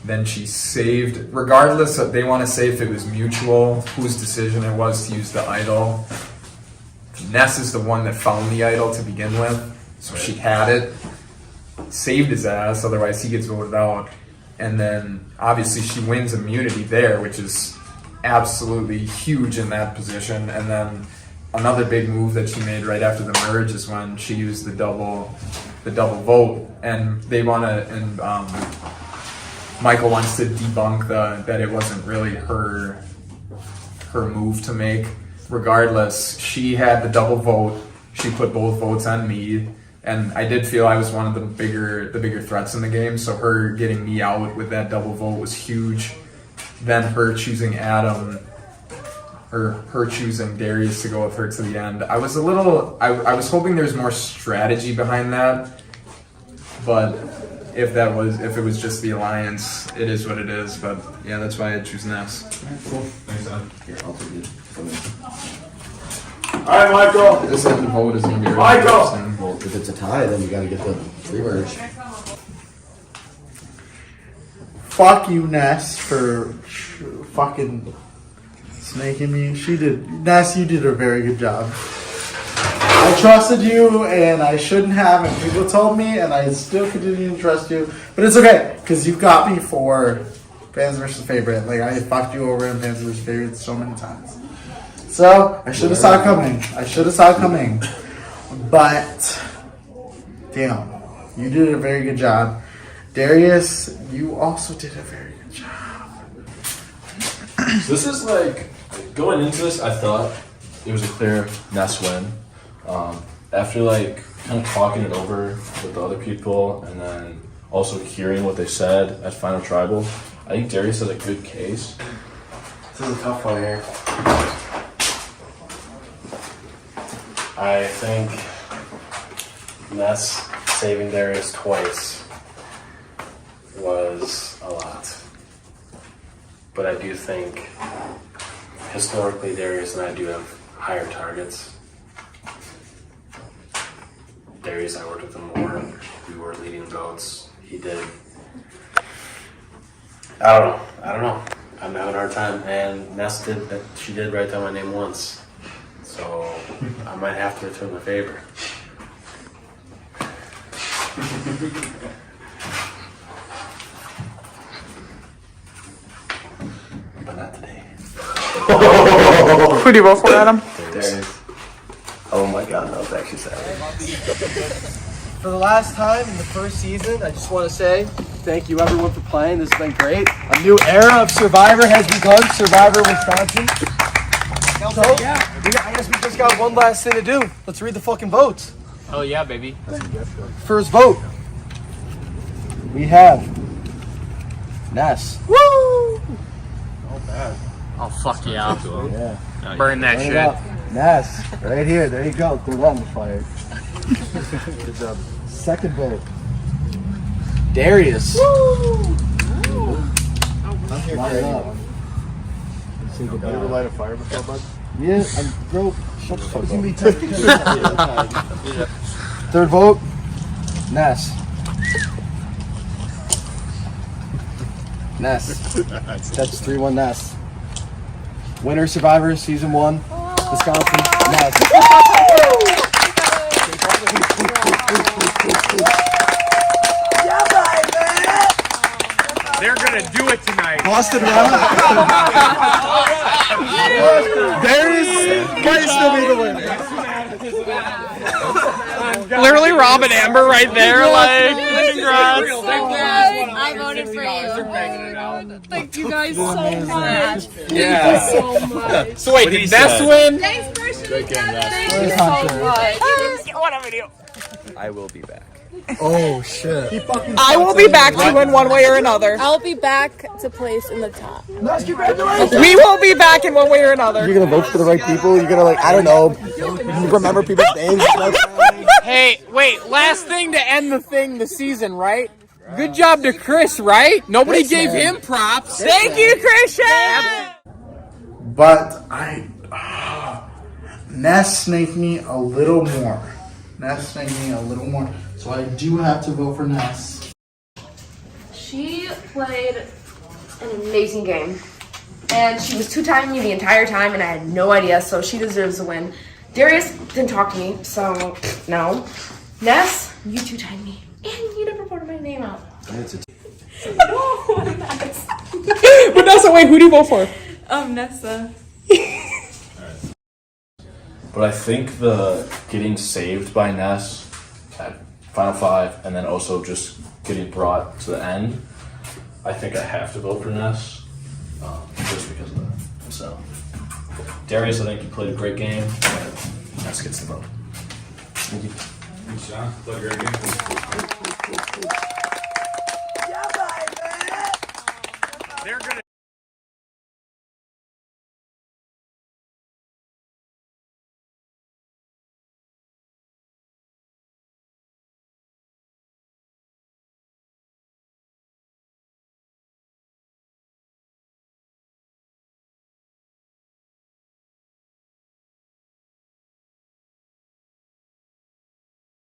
[SPEAKER 2] Then she saved, regardless of, they want to say if it was mutual, whose decision it was to use the idol. Ness is the one that found the idol to begin with, so she had it, saved his ass, otherwise he gets voted out. And then obviously she wins immunity there, which is absolutely huge in that position. And then another big move that she made right after the merge is when she used the double vote, and they want to, and Michael wants to debunk that it wasn't really her move to make. Regardless, she had the double vote. She put both votes on me, and I did feel I was one of the bigger threats in the game. So her getting me out with that double vote was huge. Then her choosing Adam, or her choosing Darius to go with her to the end. I was hoping there's more strategy behind that, but if it was just the alliance, it is what it is. But yeah, that's why I choose Ness.
[SPEAKER 10] Cool.
[SPEAKER 2] Thanks, Adam.
[SPEAKER 10] Here, I'll take it.
[SPEAKER 9] All right, Michael.
[SPEAKER 2] This second vote is gonna be really
[SPEAKER 9] Michael.
[SPEAKER 2] interesting.
[SPEAKER 10] Well, if it's a tie, then you gotta get the remerge.
[SPEAKER 14] Fuck you, Ness, for fucking snaking me. Ness, you did a very good job. I trusted you, and I shouldn't have, and people told me, and I still continue to trust you. But it's okay, because you've got me for Fans vs. Favorite. Like, I fucked you over in Fans vs. Favorite so many times. So, I should have saw it coming. But, damn, you did a very good job. Darius, you also did a very good job.
[SPEAKER 5] So this is like, going into this, I thought it was a clear Ness win. After like kind of talking it over with the other people and then also hearing what they said at Final Tribal, I think Darius has a good case.
[SPEAKER 13] This is a tough one here. I think Ness saving Darius twice was a lot. But I do think historically Darius and I do have higher targets. Darius, I worked with him more. We were leading votes. He did. I don't know. I'm having a hard time. And Ness did that. She did write down my name once. So I might have to return the favor. But not today.
[SPEAKER 12] Who do you vote for, Adam?
[SPEAKER 13] Darius. Oh my god, that was actually sad.
[SPEAKER 9] For the last time in the first season, I just want to say thank you everyone for playing. This has been great. A new era of Survivor has begun. Survivor Wisconsin. So, I guess we just got one last thing to do. Let's read the fucking votes.
[SPEAKER 2] Hell yeah, baby.
[SPEAKER 9] First vote. We have Ness.
[SPEAKER 14] Woo!
[SPEAKER 9] Not bad.
[SPEAKER 2] Oh fuck yeah.
[SPEAKER 9] Yeah.
[SPEAKER 2] Burn that
[SPEAKER 9] Burn it
[SPEAKER 2] shit.
[SPEAKER 9] up. Ness, right here. There you go. Throw that in the fire. Good job. Second vote. Darius.
[SPEAKER 14] Woo!
[SPEAKER 9] I'm here
[SPEAKER 14] Light
[SPEAKER 9] for
[SPEAKER 14] up.
[SPEAKER 9] up.
[SPEAKER 14] You ever light a fire before, bud?
[SPEAKER 9] Yeah, bro. Shut the fuck up. Third vote. Ness. Ness. That's 3-1 Ness. Winner Survivor Season 1, Wisconsin, Ness.
[SPEAKER 3] They're gonna do it tonight.
[SPEAKER 9] Boston round. Darius might still be the winner.
[SPEAKER 12] Literally Rob and Amber right there, like, congrats.
[SPEAKER 16] I voted for you. Thank you guys so much.
[SPEAKER 2] Yeah.
[SPEAKER 16] Thank you so much.
[SPEAKER 2] So wait, did Ness win?
[SPEAKER 16] Thanks, Christian.
[SPEAKER 17] Great game, Ness.
[SPEAKER 16] Thank you so much.
[SPEAKER 12] What a video.
[SPEAKER 1] I will be back.
[SPEAKER 9] Oh shit.
[SPEAKER 12] I will be back to win one way or another.
[SPEAKER 16] I'll be back to place in the top.
[SPEAKER 9] Ness, congratulations.
[SPEAKER 12] We will be back in one way or another.
[SPEAKER 9] You're gonna vote for the right people. You're gonna, like, I don't know, remember people's names.
[SPEAKER 12] Hey, wait, last thing to end the season, right? Good job to Chris, right? Nobody gave him props. Thank you, Christian!
[SPEAKER 14] But Ness snaked me a little more. So I do have to vote for Ness.
[SPEAKER 15] She played an amazing game. And she was two-timing me the entire time, and I had no idea, so she deserves a win. Darius didn't talk to me, so no. Ness, you two-timed me. And you never voted my name out.
[SPEAKER 12] Vanessa, wait, who do you vote for?
[SPEAKER 16] Nessa.
[SPEAKER 10] But I think the getting saved by Ness at Final 5 and then also just getting brought to the end, I think I have to vote for Ness just because of that. So, Darius, I think you played a great game, and Ness gets the vote. Thank you.
[SPEAKER 17] Thanks, John. Played a great game.
[SPEAKER 3] They're gonna